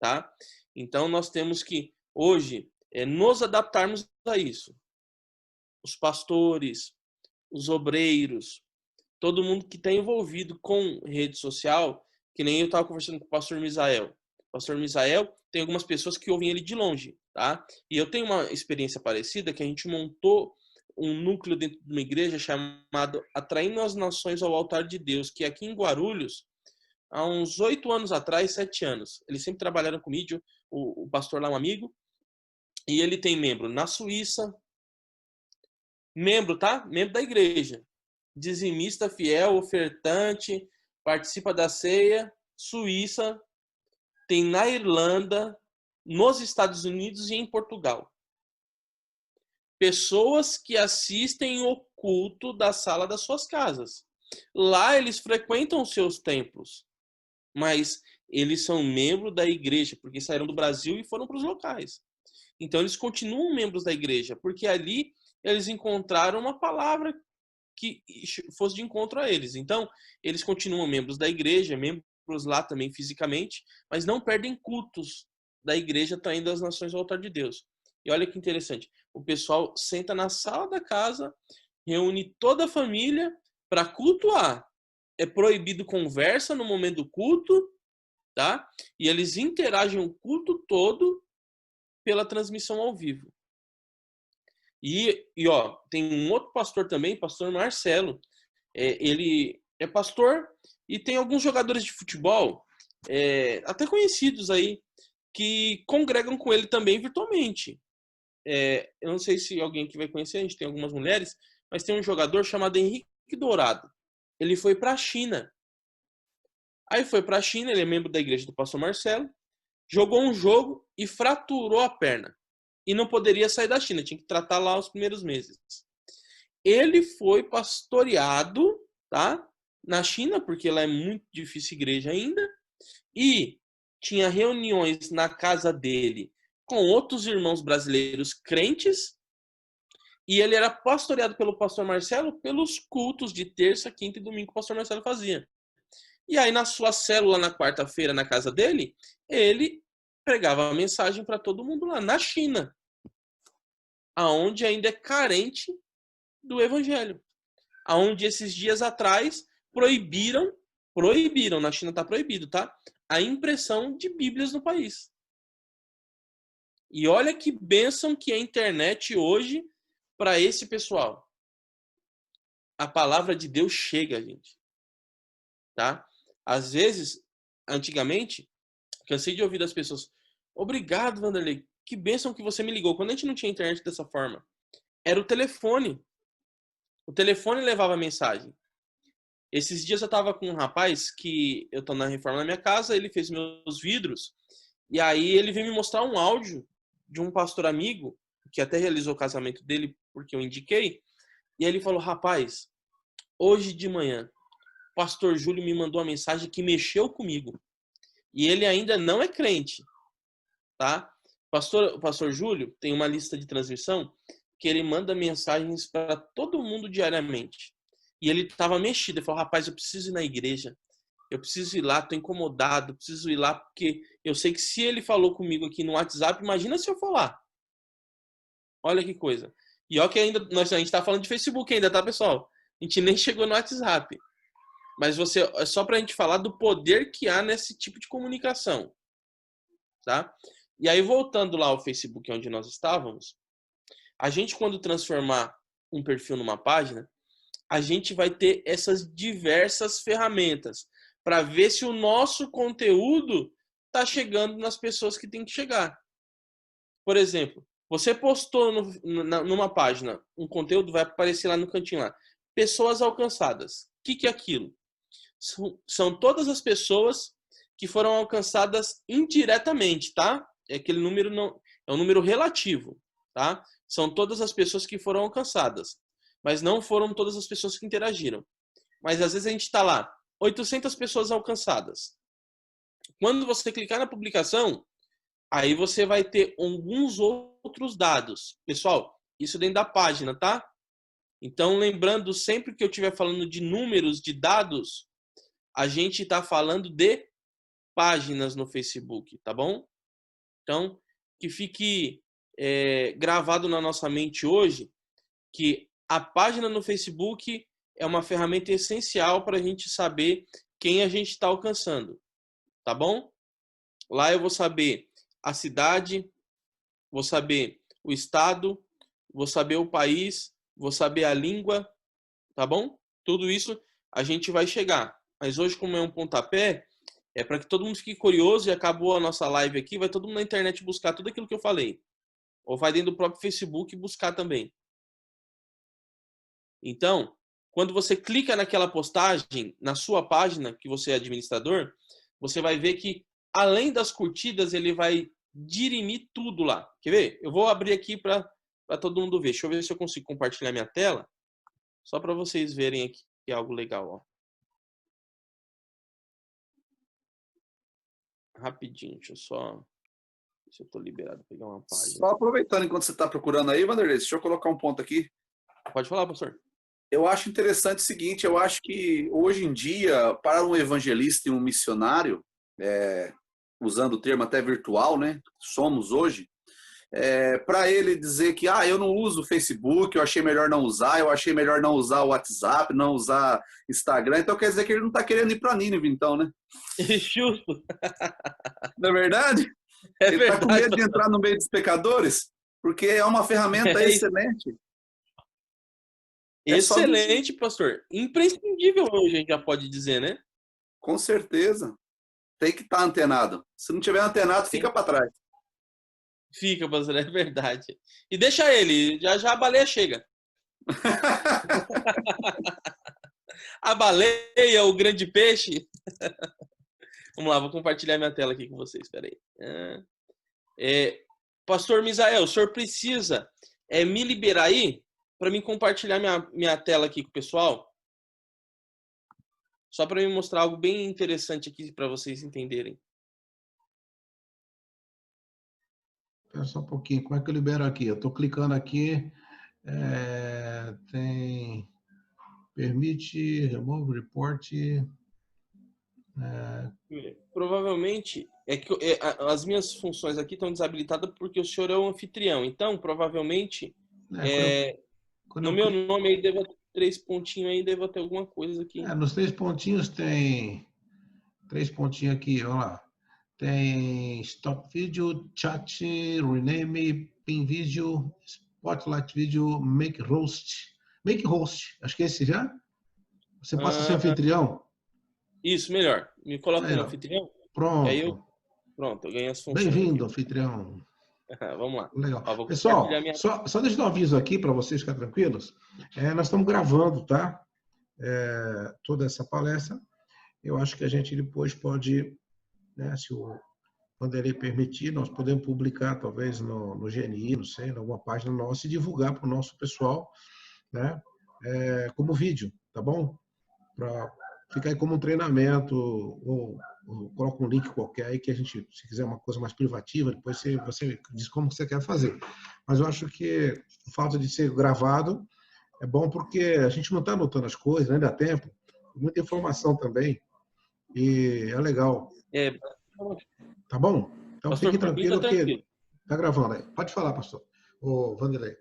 tá? Então, nós temos que, hoje, nos adaptarmos a isso. Os pastores, os obreiros, todo mundo que está envolvido com rede social, que nem eu estava conversando com o pastor Misael. O pastor Misael tem algumas pessoas que ouvem ele de longe, tá? E eu tenho uma experiência parecida, que a gente montou um núcleo dentro de uma igreja chamado Atraindo as Nações ao Altar de Deus, que aqui em Guarulhos, há uns 8 anos atrás, 7 anos. Eles sempre trabalharam comigo, o pastor lá é um amigo, e ele tem membro na Suíça, membro, tá? Membro da igreja. Dizimista, fiel, ofertante, participa da ceia, Suíça, tem na Irlanda, nos Estados Unidos e em Portugal. Pessoas que assistem o culto da sala das suas casas. Lá eles frequentam os seus templos, mas eles são membros da igreja, porque saíram do Brasil e foram para os locais. Então eles continuam membros da igreja, porque ali eles encontraram uma palavra que fosse de encontro a eles. Então, eles continuam membros da igreja, membros lá também fisicamente, mas não perdem cultos da igreja traindo as nações ao altar de Deus. E olha que interessante, o pessoal senta na sala da casa, reúne toda a família para cultuar. É proibido conversa no momento do culto, tá? E eles interagem o culto todo pela transmissão ao vivo. E ó, tem um outro pastor também, pastor Marcelo. Ele é pastor e tem alguns jogadores de futebol, até conhecidos aí, que congregam com ele também virtualmente. Eu não sei se alguém aqui vai conhecer, a gente tem algumas mulheres, mas tem um jogador chamado Henrique Dourado. Ele foi para a China. Aí foi para a China, ele é membro da igreja do pastor Marcelo. jogou um jogo e fraturou a perna. E não poderia sair da China, tinha que tratar lá os primeiros meses. Ele foi pastoreado, tá? Na China, porque lá é muito difícil igreja ainda, e tinha reuniões na casa dele com outros irmãos brasileiros crentes, e ele era pastoreado pelo pastor Marcelo pelos cultos de terça, quinta e domingo que o pastor Marcelo fazia. E aí, na sua célula, na quarta-feira, na casa dele, ele pregava a mensagem para todo mundo lá, na China, aonde ainda é carente do evangelho. Aonde esses dias atrás proibiram, na China está proibido, tá? A impressão de Bíblias no país. E olha que bênção que é a internet hoje para esse pessoal. A palavra de Deus chega, gente. Tá? Às vezes, antigamente, cansei de ouvir das pessoas: obrigado, Vanderlei, que bênção que você me ligou. Quando a gente não tinha internet dessa forma, era o telefone. O telefone levava mensagem. Esses dias eu estava com um rapaz que eu estou na reforma da minha casa, ele fez meus vidros, e aí ele veio me mostrar um áudio de um pastor amigo, que até realizou o casamento dele, porque eu indiquei, e aí ele falou: rapaz, hoje de manhã, o pastor Júlio me mandou uma mensagem que mexeu comigo. E ele ainda não é crente, tá? O pastor Júlio tem uma lista de transmissão que ele manda mensagens para todo mundo diariamente. E ele estava mexido. Ele falou: rapaz, eu preciso ir na igreja. Eu preciso ir lá, estou incomodado. Preciso ir lá porque eu sei que se ele falou comigo aqui no WhatsApp, imagina se eu for lá. Olha que coisa. E olha que ainda a gente está falando de Facebook ainda, tá, pessoal? A gente nem chegou no WhatsApp. Mas é só para a gente falar do poder que há nesse tipo de comunicação. Tá? E aí, voltando lá ao Facebook onde nós estávamos, a gente, quando transformar um perfil numa página, a gente vai ter essas diversas ferramentas para ver se o nosso conteúdo está chegando nas pessoas que tem que chegar. Por exemplo, você postou numa página um conteúdo, vai aparecer lá no cantinho lá: pessoas alcançadas. O que é aquilo? São todas as pessoas que foram alcançadas indiretamente, tá? Aquele número não é um número relativo, tá? São todas as pessoas que foram alcançadas, mas não foram todas as pessoas que interagiram. Mas às vezes a gente está lá, 800 pessoas alcançadas. Quando você clicar na publicação, aí você vai ter alguns outros dados. Pessoal, isso dentro da página, tá? Então, lembrando, sempre que eu estiver falando de números, de dados, a gente está falando de páginas no Facebook, tá bom? Então, que fique gravado na nossa mente hoje que a página no Facebook é uma ferramenta essencial para a gente saber quem a gente está alcançando, tá bom? Lá eu vou saber a cidade, vou saber o estado, vou saber o país, vou saber a língua, tá bom? Tudo isso a gente vai chegar. Mas hoje, como é um pontapé, é para que todo mundo fique curioso, e acabou a nossa live aqui, vai todo mundo na internet buscar tudo aquilo que eu falei. Ou vai dentro do próprio Facebook buscar também. Então, quando você clica naquela postagem, na sua página, que você é administrador, você vai ver que, além das curtidas, ele vai dirimir tudo lá. Quer ver? Eu vou abrir aqui para todo mundo ver. Deixa eu ver se eu consigo compartilhar minha tela, só para vocês verem aqui que é algo legal, ó. Rapidinho, deixa eu só... Se eu estou liberado para pegar uma página. Só aproveitando enquanto você está procurando aí, Vanderlei, deixa eu colocar um ponto aqui. Pode falar, pastor. Eu acho interessante o seguinte, eu acho que hoje em dia, para um evangelista e um missionário, usando o termo até virtual, né, somos hoje, para ele dizer que eu não uso o Facebook, eu achei melhor não usar, eu achei melhor não usar o WhatsApp, não usar Instagram, então quer dizer que ele não está querendo ir para Nínive, então, né? Justo. Não é verdade? Ele está com medo de entrar no meio dos pecadores, porque é uma ferramenta excelente. Excelente, pastor. Imprescindível hoje, a gente já pode dizer, né? Com certeza. Tem que estar antenado. Se não tiver antenado, fica para trás. Fica, pastor, é verdade. E deixa ele, já a baleia chega. A baleia, o grande peixe. Vamos lá, vou compartilhar minha tela aqui com vocês. Espera aí. Pastor Misael, o senhor precisa me liberar aí para mim compartilhar minha tela aqui com o pessoal? Só para me mostrar algo bem interessante aqui para vocês entenderem. Espera só um pouquinho. Como é que eu libero aqui? Eu estou clicando aqui. Tem... Permite, remove, report... Provavelmente, as minhas funções aqui estão desabilitadas porque o senhor é o anfitrião. Então, provavelmente, no meu nome aí deve ter 3 pontinhos aí, deve ter alguma coisa aqui. Nos 3 pontinhos tem 3 pontinhos aqui, olha lá. Tem Stop Video, Chat, Rename, Pin Video, Spotlight Video, Make Host. Make Host, acho que é esse já? Você passa a ser anfitrião? Isso, melhor. Me coloca no anfitrião. Pronto. Aí eu ganhei as funções. Bem-vindo, anfitrião. Vamos lá. Legal. Pessoal, só deixa eu dar um aviso aqui para vocês ficarem tranquilos. Nós estamos gravando, tá? Toda essa palestra. Eu acho que a gente depois pode, né, se o Vanderlei permitir, nós podemos publicar, talvez, no GNI, não sei, em alguma página nossa e divulgar para o nosso pessoal, né? Como vídeo, tá bom? Para ficar aí como um treinamento, ou coloca um link qualquer aí que a gente, se quiser uma coisa mais privativa, depois você diz como você quer fazer. Mas eu acho que o fato de ser gravado é bom porque a gente não está anotando as coisas, né? Dá tempo, muita informação também, e é legal. Tá bom? Então pastor, fique tranquilo que está gravando aí. Pode falar, pastor. O Vanderlei.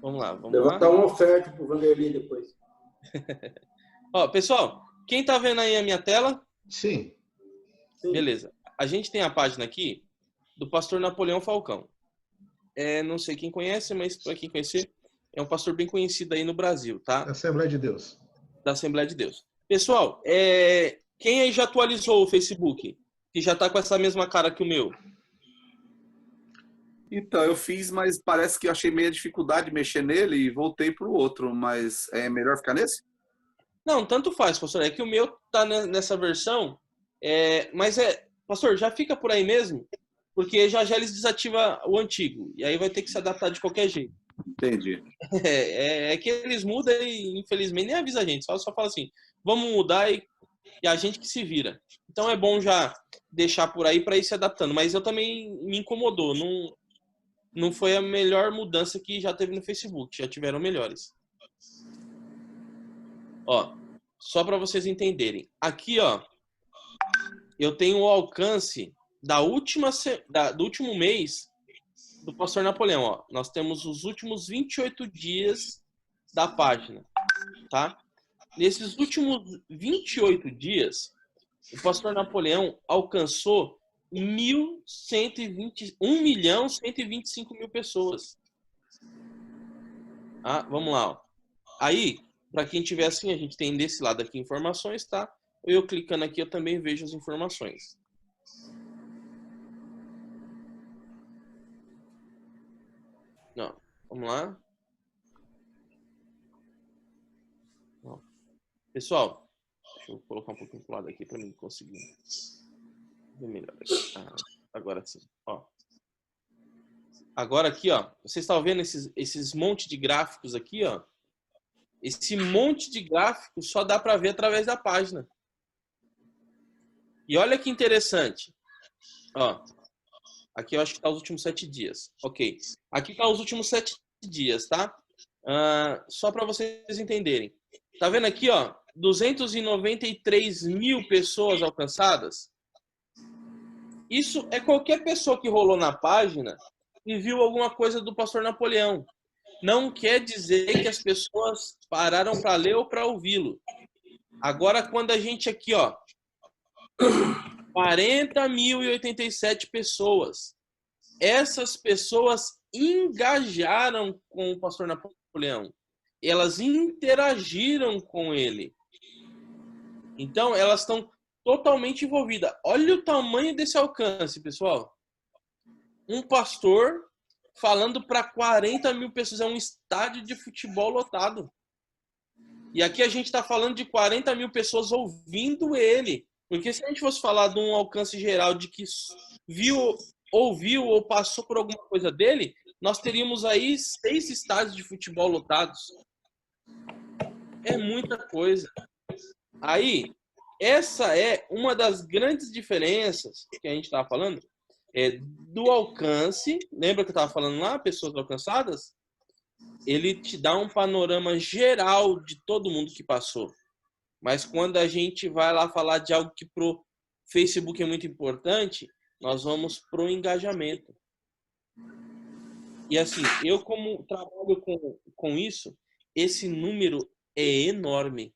Vamos lá. Levantar uma oferta para o Vanderlei depois. Pessoal, quem está vendo aí a minha tela? Sim. Beleza. A gente tem a página aqui do pastor Napoleão Falcão. Não sei quem conhece, mas para quem conhecer, é um pastor bem conhecido aí no Brasil, tá? Da Assembleia de Deus. Da Assembleia de Deus. Pessoal, quem aí já atualizou o Facebook? Que já está com essa mesma cara que o meu? Então, eu fiz, mas parece que eu achei meio dificuldade de mexer nele e voltei para o outro. Mas é melhor ficar nesse? Não, tanto faz, pastor. É que o meu tá nessa versão, mas pastor, já fica por aí mesmo, porque já eles desativam o antigo, e aí vai ter que se adaptar de qualquer jeito. Entendi. É que eles mudam e, infelizmente, nem avisa a gente, só fala assim, vamos mudar e a gente que se vira. Então é bom já deixar por aí para ir se adaptando, mas eu também me incomodou, não foi a melhor mudança que já teve no Facebook, já tiveram melhores. Só para vocês entenderem. Aqui, eu tenho o alcance do último mês do pastor Napoleão. Nós temos os últimos 28 dias da página, tá? Nesses últimos 28 dias, o pastor Napoleão alcançou 1.125.000 pessoas. Vamos lá. Aí, para quem tiver assim, a gente tem desse lado aqui informações, tá? Eu clicando aqui, eu também vejo as informações. Vamos lá. Pessoal, deixa eu colocar um pouquinho pro lado aqui para mim conseguir ver melhor aqui. Agora sim. Agora aqui, vocês estão vendo esses monte de gráficos aqui, Esse monte de gráfico só dá para ver através da página. E olha que interessante. Aqui eu acho que está os últimos 7 dias. Ok. Aqui está os últimos 7 dias, tá? Só para vocês entenderem. Tá vendo aqui, 293.000 pessoas alcançadas? Isso é qualquer pessoa que rolou na página e viu alguma coisa do pastor Napoleão. Não quer dizer que as pessoas pararam para ler ou para ouvi-lo. Agora, quando a gente aqui, 40.087 pessoas. Essas pessoas engajaram com o pastor Napoleão. Elas interagiram com ele. Então, elas estão totalmente envolvidas. Olha o tamanho desse alcance, pessoal. Um pastor falando para 40.000 pessoas. É um estádio de futebol lotado. E aqui a gente está falando de 40.000 pessoas ouvindo ele. Porque se a gente fosse falar de um alcance geral de que viu, ouviu ou passou por alguma coisa dele, nós teríamos aí 6 estádios de futebol lotados. É muita coisa. Aí, essa é uma das grandes diferenças que a gente estava falando, do alcance. Lembra que eu estava falando lá, pessoas alcançadas? Ele te dá um panorama geral de todo mundo que passou. Mas quando a gente vai lá falar de algo que pro Facebook é muito importante, nós vamos pro engajamento. E assim, eu como trabalho com isso, esse número é enorme.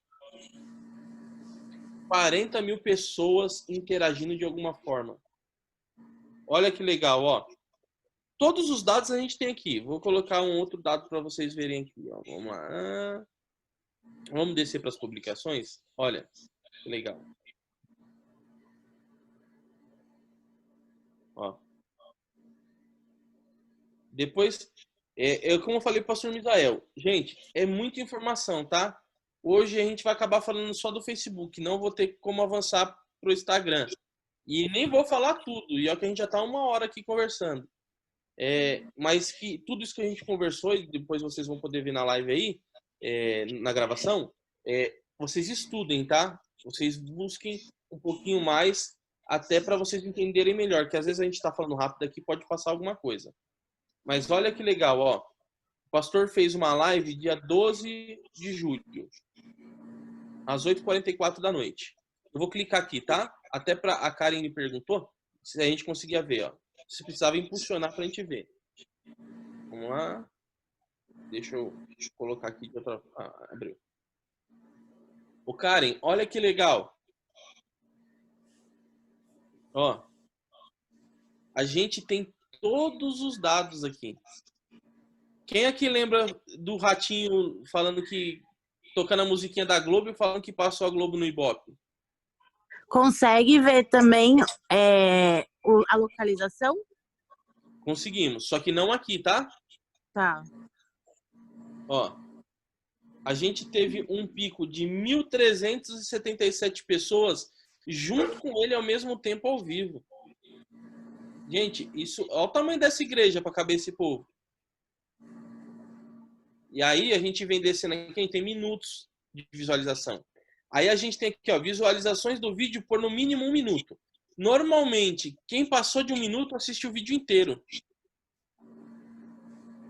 40 mil pessoas interagindo de alguma forma. Olha que legal, ó. Todos os dados a gente tem aqui. Vou colocar um outro dado para vocês verem aqui, ó. Vamos lá. Vamos descer para as publicações. Olha, que legal. Ó. Depois, como eu falei para o pastor Misael, gente, é muita informação, tá? Hoje a gente vai acabar falando só do Facebook, não vou ter como avançar para o Instagram. E nem vou falar tudo, e é que a gente já está 1 hora aqui conversando. Mas que tudo isso que a gente conversou, e depois vocês vão poder ver na live aí, na gravação, vocês estudem, tá? Vocês busquem um pouquinho mais, até para vocês entenderem melhor, que às vezes a gente está falando rápido aqui, pode passar alguma coisa. Mas olha que legal, ó. O pastor fez uma live dia 12 de julho, às 8h44 da noite. Eu vou clicar aqui, tá? Até para a Karen me perguntou se a gente conseguia ver, ó. Se precisava impulsionar para a gente ver. Vamos lá. Deixa eu colocar aqui de outra. Abriu. O Karen, olha que legal. Ó. A gente tem todos os dados aqui. Quem aqui lembra do ratinho falando que tocando a musiquinha da Globo e falando que passou a Globo no Ibope? Consegue ver também a localização? Conseguimos, só que não aqui, tá? Tá. Ó, a gente teve um pico de 1.377 pessoas junto com ele ao mesmo tempo ao vivo. Gente, isso, olha o tamanho dessa igreja para caber esse povo. E aí a gente vem descendo aqui, a gente tem minutos de visualização. Aí a gente tem aqui, ó, visualizações do vídeo por no mínimo 1 minuto. Normalmente, quem passou de 1 minuto assiste o vídeo inteiro.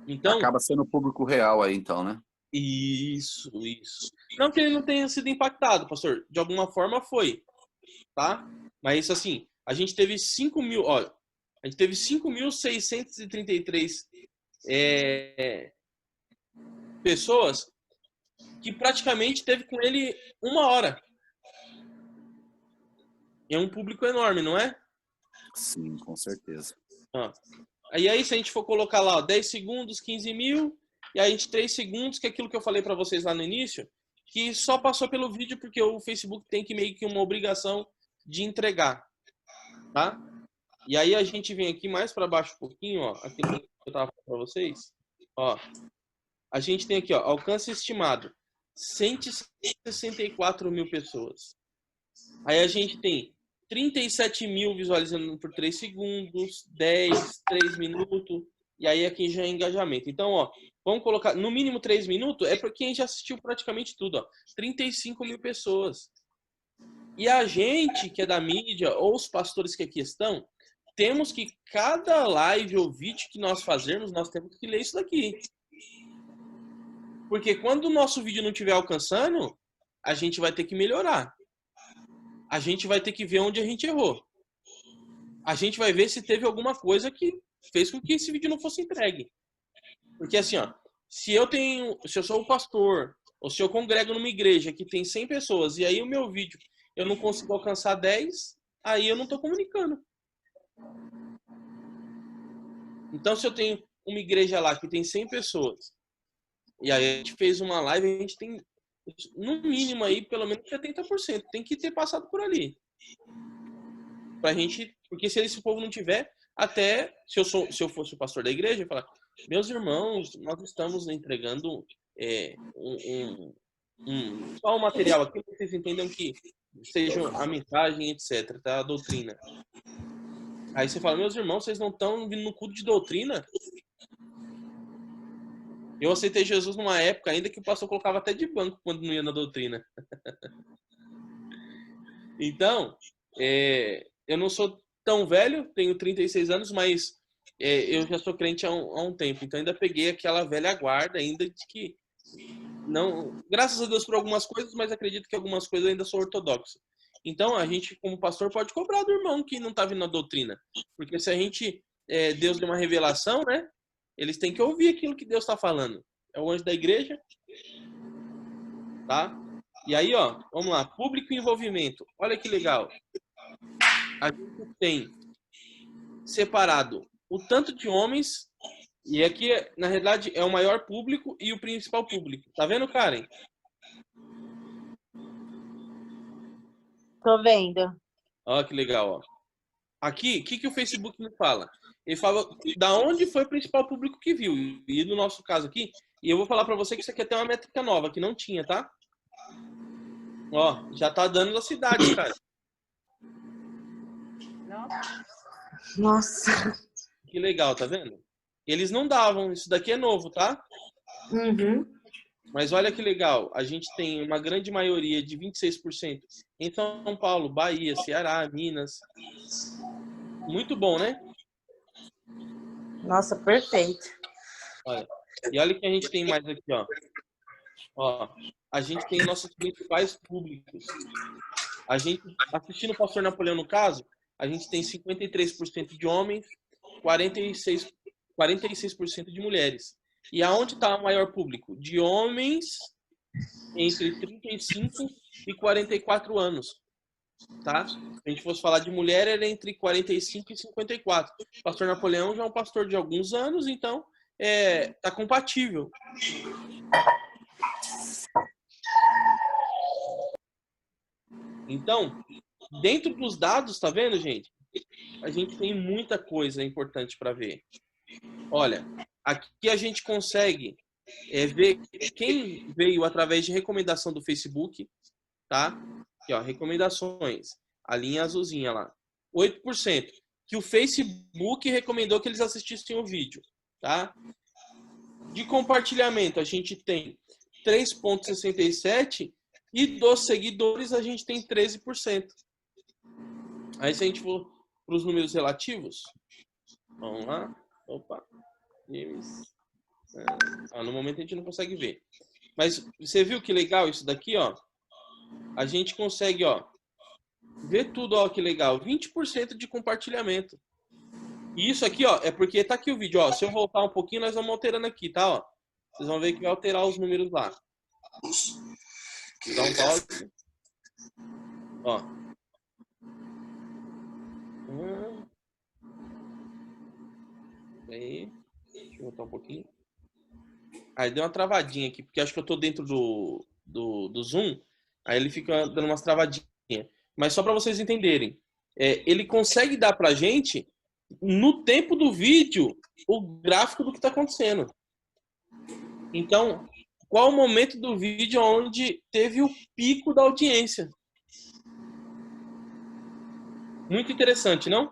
Então, acaba sendo o público real aí, então, né? Isso. Não que ele não tenha sido impactado, pastor. De alguma forma foi, tá? Mas isso assim, a gente teve 5.000, ó, a gente teve 5.633 pessoas que praticamente teve com ele 1 hora. É um público enorme, não é? Sim, com certeza. Aí se a gente for colocar lá, ó, 10 segundos, 15 mil, e aí 3 segundos, que é aquilo que eu falei para vocês lá no início, que só passou pelo vídeo porque o Facebook tem que meio que uma obrigação de entregar, tá? E aí a gente vem aqui mais para baixo um pouquinho, ó, aquilo que eu tava falando para vocês, ó. A gente tem aqui, ó, alcance estimado, 164 mil pessoas. Aí a gente tem 37 mil visualizando por 3 segundos, 10, 3 minutos, e aí aqui já é engajamento. Então, ó, vamos colocar no mínimo 3 minutos, é para quem já assistiu praticamente tudo, ó, 35 mil pessoas. E a gente que é da mídia, ou os pastores que aqui estão, temos que cada live ou vídeo que nós fazermos, nós temos que ler isso daqui. Porque quando o nosso vídeo não estiver alcançando, a gente vai ter que melhorar. A gente vai ter que ver onde a gente errou. A gente vai ver se teve alguma coisa que fez com que esse vídeo não fosse entregue. Porque assim, ó, se eu sou o pastor, ou se eu congrego numa igreja que tem 100 pessoas, e aí o meu vídeo eu não consigo alcançar 10, aí eu não estou comunicando. Então, se eu tenho uma igreja lá que tem 100 pessoas, e aí a gente fez uma live, a gente tem, no mínimo aí, pelo menos 70%. Tem que ter passado por ali. Pra gente, porque se esse povo não tiver, até se eu fosse o pastor da igreja, eu ia falar, meus irmãos, nós estamos entregando só um material aqui, vocês entendam que seja a mensagem, etc., tá? A doutrina. Aí você fala, meus irmãos, vocês não estão vindo no culto de doutrina? Eu aceitei Jesus numa época ainda que o pastor colocava até de banco quando não ia na doutrina. Então, eu não sou tão velho, tenho 36 anos, mas eu já sou crente há um tempo. Então ainda peguei aquela velha guarda ainda de que não, graças a Deus por algumas coisas, mas acredito que algumas coisas ainda sou ortodoxo. Então a gente, como pastor, pode cobrar do irmão que não está vindo na doutrina. Porque se a gente, Deus deu uma revelação, né? Eles têm que ouvir aquilo que Deus está falando. É o anjo da igreja, tá? E aí, ó, vamos lá, público e envolvimento. Olha que legal. A gente tem separado o tanto de homens, e aqui, na realidade, é o maior público e o principal público. Tá vendo, Karen? Tô vendo. Olha que legal, ó. Aqui, o que o Facebook me fala? Ele fala da onde foi o principal público que viu. E no nosso caso aqui, e eu vou falar para você que isso aqui é até uma métrica nova, que não tinha, tá? Ó, já tá dando na cidade, cara. Nossa. Que legal, tá vendo? Eles não davam, isso daqui é novo, tá? Uhum. Mas olha que legal, a gente tem uma grande maioria de 26% em São Paulo, Bahia, Ceará, Minas. Muito bom, né? Nossa, perfeito. Olha. E olha o que a gente tem mais aqui, ó. Ó, a gente tem nossos principais públicos. A gente, assistindo o Pastor Napoleão no caso, a gente tem 53% de homens, 46% de mulheres. E aonde está o maior público? De homens entre 35 e 44 anos. Tá? Se a gente fosse falar de mulher, era entre 45 e 54. O pastor Napoleão já é um pastor de alguns anos, então tá compatível. Então, dentro dos dados, tá vendo, gente? A gente tem muita coisa importante para ver. Olha, aqui a gente consegue ver quem veio através de recomendação do Facebook, tá? Aqui, ó, recomendações. A linha azulzinha lá. 8%. Que o Facebook recomendou que eles assistissem o vídeo, tá? De compartilhamento, a gente tem 3,67%. E dos seguidores, a gente tem 13%. Aí, se a gente for para os números relativos, vamos lá. Opa. No momento a gente não consegue ver. Mas você viu que legal isso daqui, ó? A gente consegue, ó, ver tudo, ó, que legal. 20% de compartilhamento. E isso aqui, ó, é porque tá aqui o vídeo, ó. Se eu voltar um pouquinho, nós vamos alterando aqui, tá, ó? Vocês vão ver que vai alterar os números lá. Dá um pause. Ó. Aí. Deixa eu voltar um pouquinho. Aí deu uma travadinha aqui, porque acho que eu tô dentro do Zoom. Aí ele fica dando umas travadinhas. Mas só para vocês entenderem. Ele consegue dar pra gente, no tempo do vídeo, o gráfico do que tá acontecendo. Então, qual o momento do vídeo onde teve o pico da audiência? Muito interessante, não?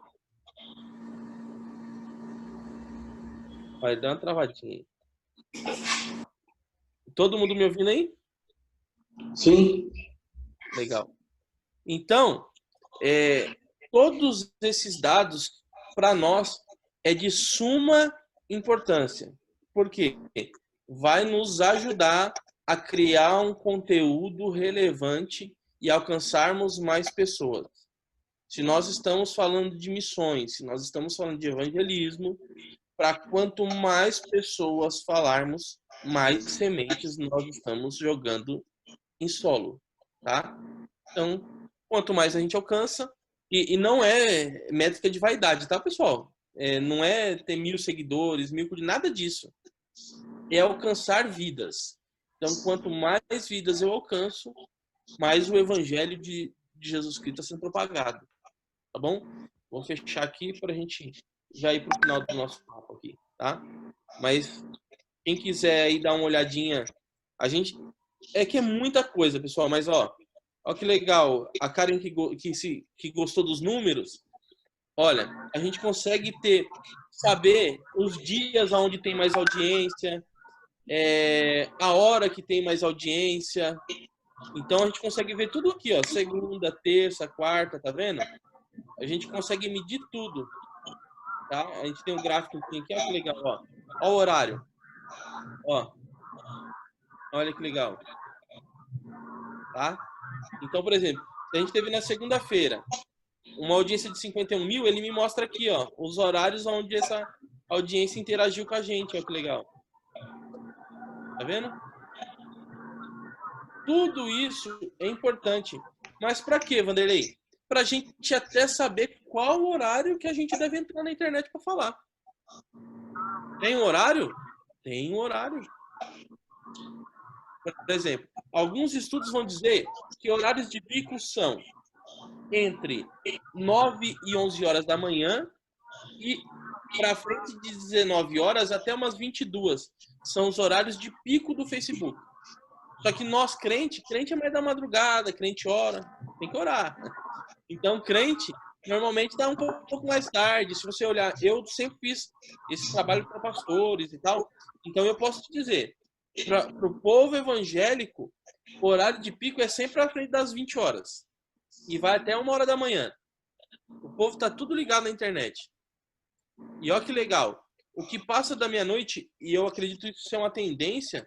Vai dar uma travadinha. Todo mundo me ouvindo aí? Sim. Legal. Então, todos esses dados, para nós, é de suma importância. Por quê? Vai nos ajudar a criar um conteúdo relevante e alcançarmos mais pessoas. Se nós estamos falando de missões, se nós estamos falando de evangelismo, para quanto mais pessoas falarmos, mais sementes nós estamos jogando em solo, tá? Então, quanto mais a gente alcança, e não é métrica de vaidade, tá, pessoal? Não é ter 1.000 seguidores, 1.000, nada disso. É alcançar vidas. Então, quanto mais vidas eu alcanço, mais o evangelho de Jesus Cristo está sendo propagado. Tá bom? Vou fechar aqui para a gente já ir para o final do nosso papo aqui, tá? Mas quem quiser aí dar uma olhadinha, a gente... É que é muita coisa, pessoal, mas ó, Olha que legal. A Karen que gostou dos números. Olha, a gente consegue saber os dias onde tem mais audiência, a hora que tem mais audiência. Então a gente consegue ver tudo aqui, ó, segunda, terça, quarta, tá vendo? A gente consegue medir tudo, tá? A gente tem um gráfico aqui, olha que legal, ó. Ó o horário. Ó. Olha que legal. Tá? Então, por exemplo, se a gente teve na segunda-feira uma audiência de 51 mil, ele me mostra aqui, ó, os horários onde essa audiência interagiu com a gente, ó, que legal. Tá vendo? Tudo isso é importante. Mas para quê, Vanderlei? Para a gente até saber qual horário que a gente deve entrar na internet para falar. Tem um horário? Tem um horário. Por exemplo, alguns estudos vão dizer que horários de pico são entre 9 e 11 horas da manhã e para frente de 19 horas até umas 22. São os horários de pico do Facebook. Só que nós, crente é mais da madrugada, crente ora, tem que orar. Então, crente normalmente dá um pouco mais tarde. Se você olhar, eu sempre fiz esse trabalho para pastores e tal. Então, eu posso te dizer, para o povo evangélico, o horário de pico é sempre à frente das 20 horas. E vai até 1 hora da manhã. O povo está tudo ligado na internet. E olha que legal. O que passa da meia-noite, e eu acredito que isso é uma tendência,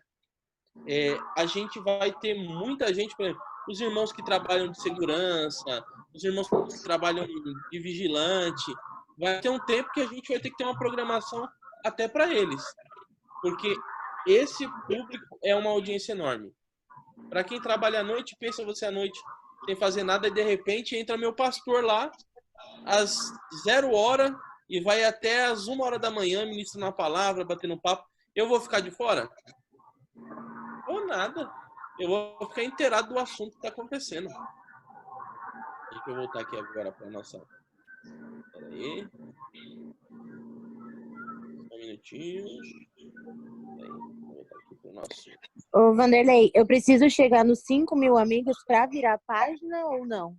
a gente vai ter muita gente, por exemplo, os irmãos que trabalham de segurança, os irmãos que trabalham de vigilante, vai ter um tempo que a gente vai ter que ter uma programação até para eles. Porque esse público é uma audiência enorme. Para quem trabalha à noite, pensa você à noite sem fazer nada e de repente entra meu pastor lá às 0 hora e vai até às 1 hora da manhã ministrando uma palavra, batendo um papo. Eu vou ficar de fora? Ou nada. Eu vou ficar inteirado do assunto que está acontecendo. Deixa eu voltar aqui agora para a nossa... Espera aí. Só um minutinho. Vou voltar aqui para o nosso... Ô, Vanderlei, eu preciso chegar nos 5 mil amigos para virar página ou não?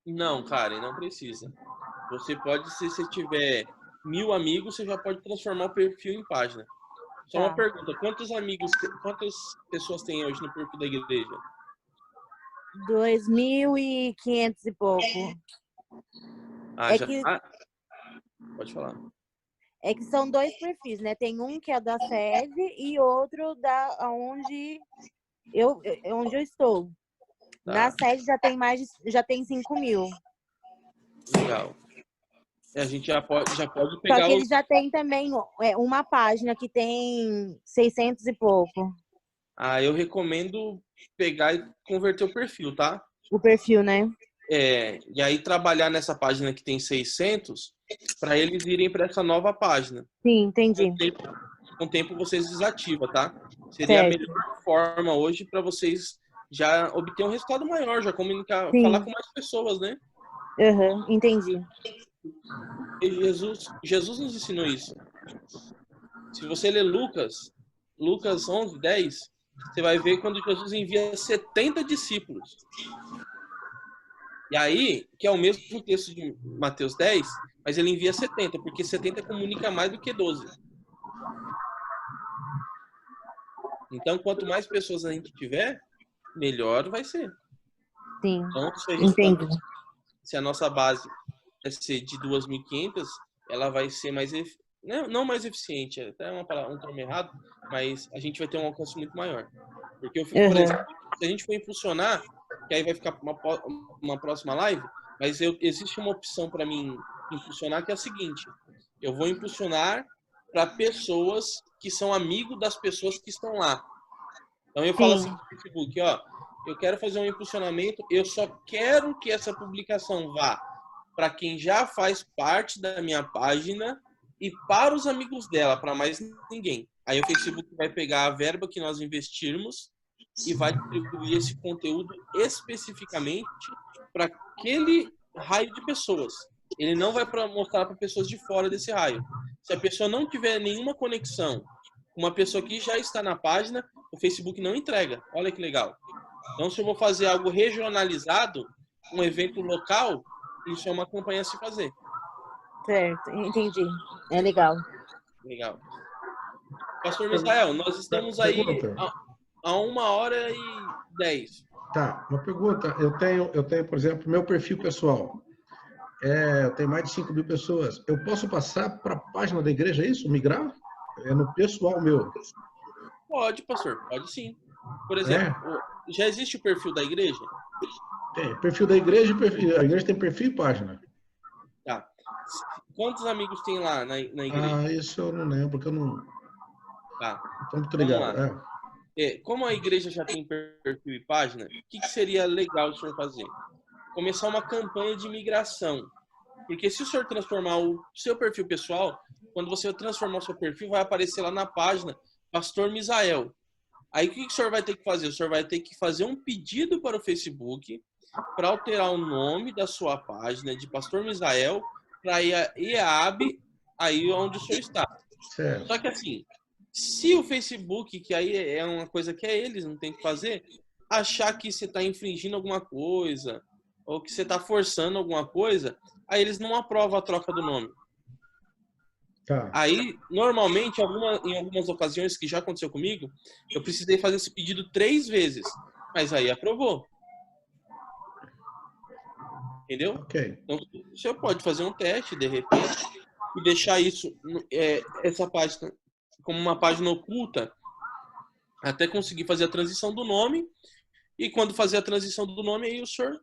Não, Karen, não precisa. Você pode, se você tiver 1000 amigos, você já pode transformar o perfil em página. Só uma pergunta, quantas pessoas tem hoje no perfil da igreja? 2.500 e pouco. Pode falar. É que são 2 perfis, né? Tem um que é da sede e outro onde eu estou. Tá. Na sede já tem 5 mil. Legal. A gente já pode pegar. Só que ele já tem também uma página que tem 600 e pouco. Eu recomendo pegar e converter o perfil, tá? O perfil, né? E aí trabalhar nessa página que tem 600 para eles irem para essa nova página. Sim, entendi. Com o tempo vocês desativam, tá? Seria certo. A melhor forma hoje para vocês já obter um resultado maior, já comunicar, Sim. Falar com mais pessoas, né? Entendi. E Jesus nos ensinou isso. Se você ler Lucas 11:10, você vai ver quando Jesus envia 70 discípulos. E aí, que é o mesmo texto de Mateus 10, mas ele envia 70, porque 70 comunica mais do que 12. Então, quanto mais pessoas a gente tiver, melhor vai ser. Sim, então, se a nossa base vai ser de 2.500, ela vai ser mais... Não mais eficiente, até um termo errado, mas a gente vai ter um alcance muito maior. Porque eu fico, por exemplo, se a gente for impulsionar, que aí vai ficar uma próxima live, mas existe uma opção para mim impulsionar que é a seguinte: eu vou impulsionar para pessoas que são amigos das pessoas que estão lá. Então eu falo assim no Facebook, eu quero fazer um impulsionamento, eu só quero que essa publicação vá para quem já faz parte da minha página e para os amigos dela, para mais ninguém. Aí o Facebook vai pegar a verba que nós investirmos e vai distribuir esse conteúdo especificamente para aquele raio de pessoas. Ele não vai mostrar para pessoas de fora desse raio. Se a pessoa não tiver nenhuma conexão com uma pessoa que já está na página, o Facebook não entrega. Olha que legal. Então, se eu vou fazer algo regionalizado, um evento local, isso é uma campanha a se fazer. Certo, entendi. É legal. Legal. Pastor Misael, nós estamos aí a 1h10. Tá, uma pergunta. Eu tenho, por exemplo, meu perfil pessoal. Eu tenho mais de 5.000 pessoas. Eu posso passar para a página da igreja, é isso? Migrar? É no pessoal meu. Pode, pastor. Pode sim. Por exemplo, já existe o perfil da igreja? Tem. Perfil da igreja, a igreja tem perfil e página. Tá. Quantos amigos tem lá na igreja? Ah, isso eu não lembro, porque eu não... Tá. Então, muito ligado. Como a igreja já tem perfil e página, o que seria legal o senhor fazer? Começar uma campanha de migração. Porque se o senhor transformar o seu perfil pessoal, quando você transformar o seu perfil, vai aparecer lá na página Pastor Misael. Aí o que o senhor vai ter que fazer? O senhor vai ter que fazer um pedido para o Facebook para alterar o nome da sua página de Pastor Misael para IAB, aí onde o senhor está. Certo. Só que assim, se o Facebook, que aí é uma coisa que eles não tem que fazer, achar que você está infringindo alguma coisa, ou que você está forçando alguma coisa, aí eles não aprovam a troca do nome. Tá. Aí, normalmente, em algumas ocasiões, que já aconteceu comigo, eu precisei fazer esse pedido 3 vezes, mas aí aprovou. Entendeu? Ok. Então, o senhor pode fazer um teste, de repente, e deixar essa página como uma página oculta, até conseguir fazer a transição do nome, e quando fazer a transição do nome, aí o senhor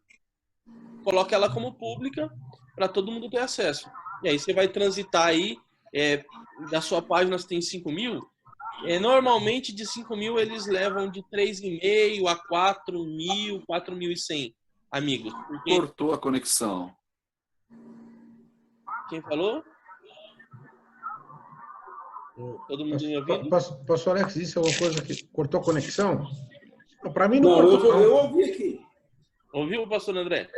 coloca ela como pública para todo mundo ter acesso. E aí você vai transitar aí, da sua página você tem 5.000, normalmente de 5.000 eles levam de 3.500 a 4.000, 4.100 amigos. Porque... Cortou a conexão. Quem falou? Todo mundo me ouvindo? Pastor Alex disse alguma coisa que cortou a conexão? Para mim não Não, cortou. eu ouvi aqui. Ouviu, pastor André?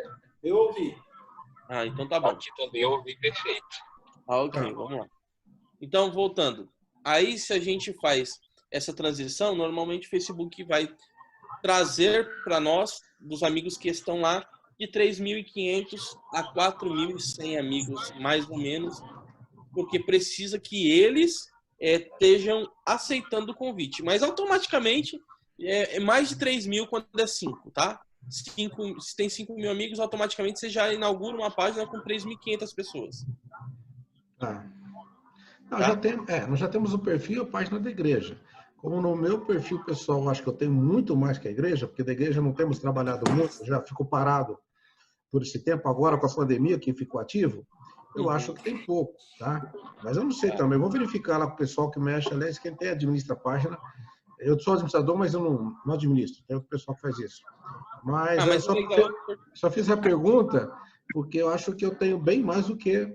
Eu ouvi. Ah, então tá bom. Aqui também eu ouvi perfeito. Ok, vamos lá. Então, voltando. Aí, se a gente faz essa transição, normalmente o Facebook vai trazer para nós, dos amigos que estão lá, de 3.500 a 4.100 amigos, mais ou menos, porque precisa que eles estejam aceitando o convite. Mas, automaticamente, mais de 3.000 quando é 5, tá? Se tem 5.000 amigos, automaticamente você já inaugura uma página com 3.500 pessoas. Tá. Nós já temos o perfil e a página da igreja. Como no meu perfil pessoal, acho que eu tenho muito mais que a igreja, porque da igreja não temos trabalhado muito, já ficou parado por esse tempo. Agora, com a pandemia, quem ficou ativo, eu acho que tem pouco, tá? Mas eu não sei também. Vou verificar lá com o pessoal que mexe. Aliás, quem tem administra a página. Eu sou administrador, mas eu não administro. Tem o pessoal que faz isso. Mas, só fiz a pergunta porque eu acho que eu tenho bem mais do que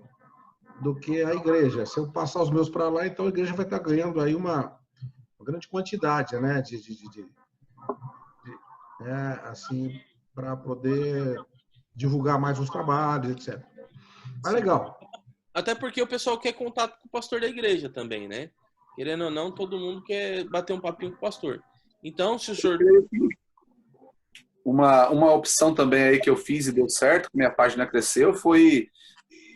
a igreja. Se eu passar os meus para lá, então a igreja vai estar ganhando aí uma grande quantidade, né, assim, para poder divulgar mais os trabalhos, etc. Mas legal. Até porque o pessoal quer contato com o pastor da igreja também, né? Querendo ou não, todo mundo quer bater um papinho com o pastor. Então, se o senhor... Uma opção também aí que eu fiz e deu certo, que minha página cresceu, foi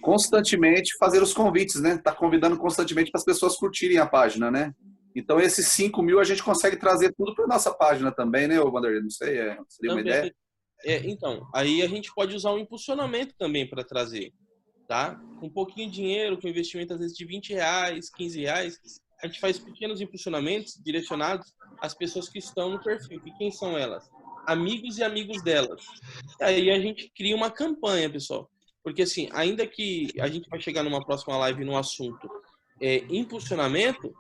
constantemente fazer os convites, né? Tá convidando constantemente para as pessoas curtirem a página, né? Então, esses 5.000 a gente consegue trazer tudo para nossa página também, né, Wanderlei? Não sei, seria uma ideia? Então, aí a gente pode usar um impulsionamento também para trazer, tá? Com um pouquinho de dinheiro, com investimento às vezes de R$20, R$15, a gente faz pequenos impulsionamentos direcionados às pessoas que estão no perfil. E quem são elas? Amigos e amigos delas. Aí a gente cria uma campanha, pessoal. Porque assim, ainda que a gente vai chegar numa próxima live no assunto impulsionamento,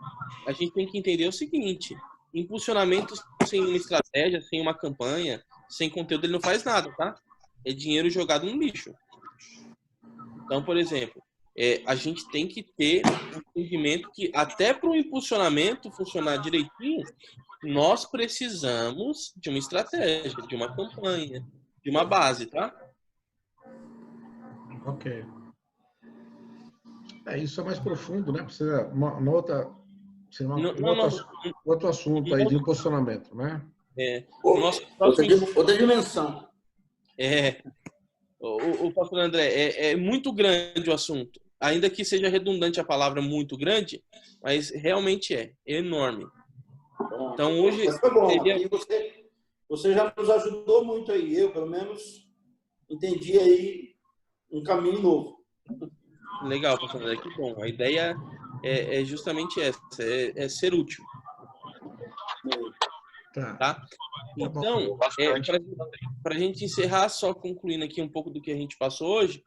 a gente tem que entender o seguinte: impulsionamento sem uma estratégia, sem uma campanha, sem conteúdo, ele não faz nada, tá? É dinheiro jogado no lixo. Então, por exemplo, a gente tem que ter um entendimento que até para o impulsionamento funcionar direitinho, nós precisamos de uma estratégia, de uma campanha, de uma base, tá? Ok. Isso é mais profundo, né? Precisa outro assunto aí de impulsionamento, né? O nosso próximo... outra dimensão. O pastor André, é muito grande o assunto. Ainda que seja redundante a palavra muito grande, mas realmente é enorme. Então hoje... Mas foi bom. Aqui você já nos ajudou muito aí. Eu, pelo menos, entendi aí um caminho novo. Legal, pastor André, que bom. A ideia é justamente essa, é ser útil. Tá? Então, para a gente encerrar, só concluindo aqui um pouco do que a gente passou hoje,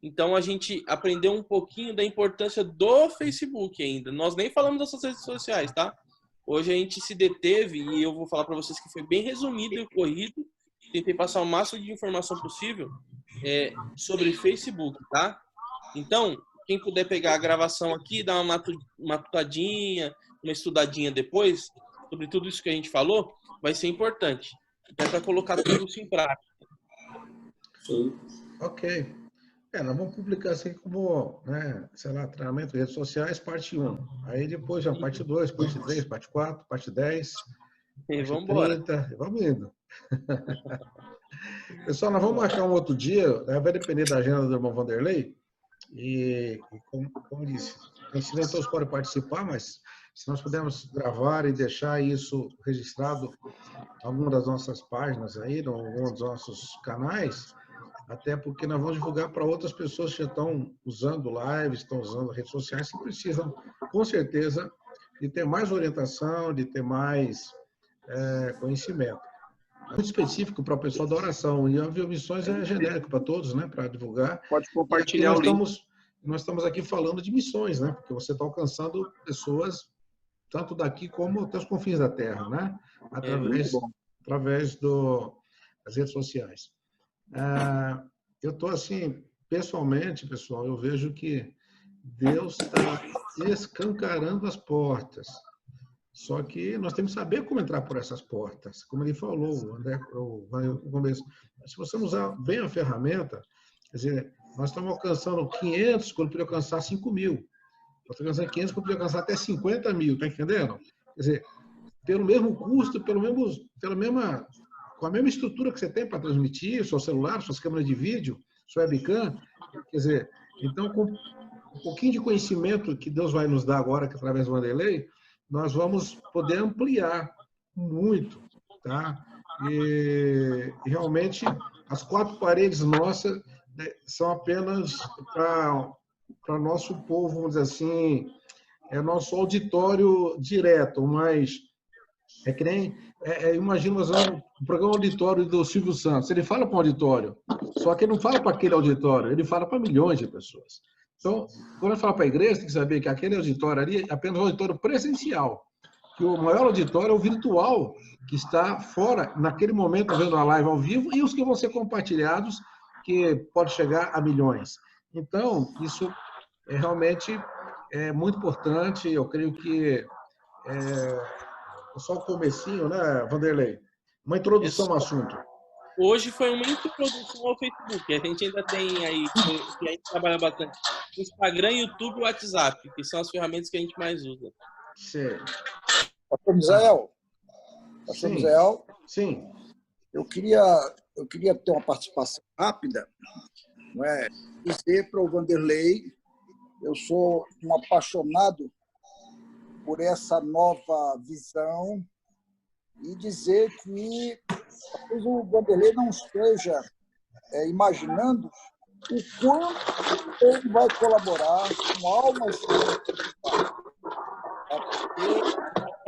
então a gente aprendeu um pouquinho da importância do Facebook ainda. Nós nem falamos dessas redes sociais, tá? Hoje a gente se deteve e eu vou falar para vocês que foi bem resumido e corrido. Tentei passar o máximo de informação possível sobre Facebook, tá? Então, quem puder pegar a gravação aqui, dar uma matutadinha, uma estudadinha depois, sobre tudo isso que a gente falou, vai ser importante. Até para colocar tudo isso em prática. Sim. Ok. Nós vamos publicar assim como, sei lá, treinamento em redes sociais, parte 1. Aí depois já parte 2, parte 3, parte 4, parte 10, e parte vamos embora. 30, vamos indo. Pessoal, nós vamos marcar um outro dia, vai depender da agenda do irmão Vanderlei, e como disse, nem todos podem participar, mas se nós pudermos gravar e deixar isso registrado em alguma das nossas páginas aí, em algum dos nossos canais, até porque nós vamos divulgar para outras pessoas que estão usando lives, estão usando redes sociais, que precisam, com certeza, de ter mais orientação, de ter mais conhecimento. Muito específico para o pessoal da oração. E a Missões é genérico para todos, para divulgar. Pode compartilhar o link. Nós estamos aqui falando de missões, porque você está alcançando pessoas tanto daqui como até os confins da Terra, através das redes sociais. Eu estou assim, pessoalmente, pessoal, eu vejo que Deus está escancarando as portas. Só que nós temos que saber como entrar por essas portas. Como ele falou, André, no começo, se você usar bem a ferramenta, quer dizer, nós estamos alcançando 500 quando podia alcançar 5 mil. Nós estamos alcançando 500 quando podia alcançar até 50 mil, está entendendo? Quer dizer, pelo mesmo custo, com a mesma estrutura que você tem para transmitir, seu celular, suas câmeras de vídeo, sua webcam, quer dizer, então, com um pouquinho de conhecimento que Deus vai nos dar agora, que através do Vanderlei, nós vamos poder ampliar muito, tá? E realmente, as 4 paredes nossas são apenas para nosso povo, vamos dizer assim, nosso auditório direto, mas é que nem, imagina um programa auditório do Silvio Santos, ele fala para um auditório, só que ele não fala para aquele auditório, ele fala para milhões de pessoas. Então, quando eu falo para a igreja, tem que saber que aquele auditório ali é apenas um auditório presencial, que o maior auditório é o virtual, que está fora, naquele momento, vendo a live ao vivo, e os que vão ser compartilhados, que pode chegar a milhões. Então, isso realmente é muito importante, eu creio que só o comecinho, Vanderlei? Uma introdução ao assunto. Hoje foi uma introdução ao Facebook. A gente ainda tem aí, que a gente trabalha bastante, Instagram, YouTube e WhatsApp, que são as ferramentas que a gente mais usa. Sim. Pastor Misael. Sim. Eu queria ter uma participação rápida, dizer para o Vanderlei, eu sou um apaixonado por essa nova visão e dizer que talvez o Vanderlei não esteja imaginando o quanto ele vai colaborar com almas. Porque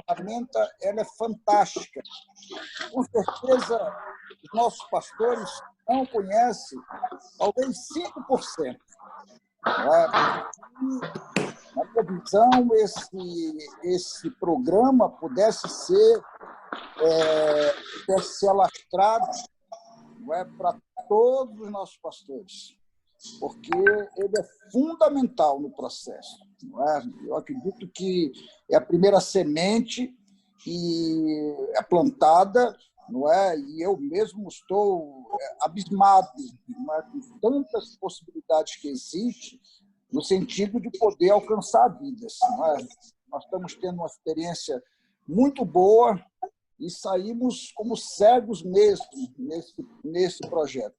a ferramenta ela é fantástica. Com certeza, os nossos pastores não conhecem talvez 5%. Na minha visão, esse programa pudesse ser alastrado para todos os nossos pastores, porque ele é fundamental no processo. Eu acredito que é a primeira semente e é plantada, e eu mesmo estou abismado com tantas possibilidades que existem, no sentido de poder alcançar vidas. Nós estamos tendo uma experiência muito boa e saímos como cegos mesmo nesse projeto.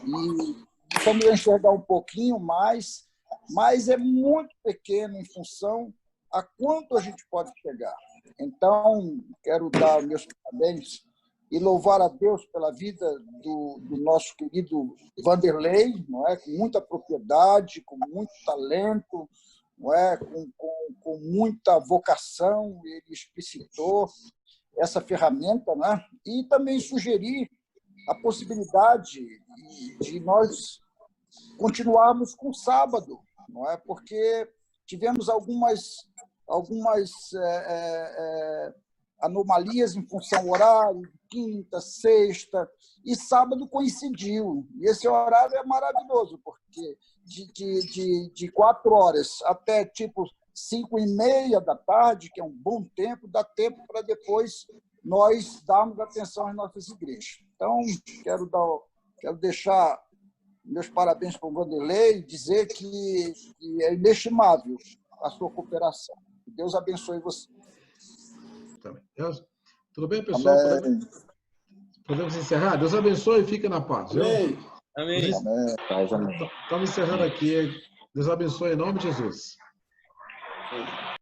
E estamos a enxergar um pouquinho mais, mas é muito pequeno em função a quanto a gente pode chegar. Então, quero dar meus parabéns e louvar a Deus pela vida do nosso querido Vanderlei, não é? Com muita propriedade, com muito talento, não é? Com muita vocação. Ele explicitou essa ferramenta, né? E também sugerir a possibilidade de nós continuarmos com o sábado, não é? Porque tivemos algumas anomalias em função horário, quinta, sexta, e sábado coincidiu. E esse horário é maravilhoso, porque de 4 horas até tipo 5h30 da tarde, que é um bom tempo, dá tempo para depois nós darmos atenção às nossas igrejas. Então, quero deixar meus parabéns para o Vanderlei e dizer que é inestimável a sua cooperação. Deus abençoe você. Tudo bem, pessoal? Amém. Podemos encerrar? Deus abençoe e fique na paz. Amém. Amém. Estamos encerrando aqui. Deus abençoe em nome de Jesus. Amém.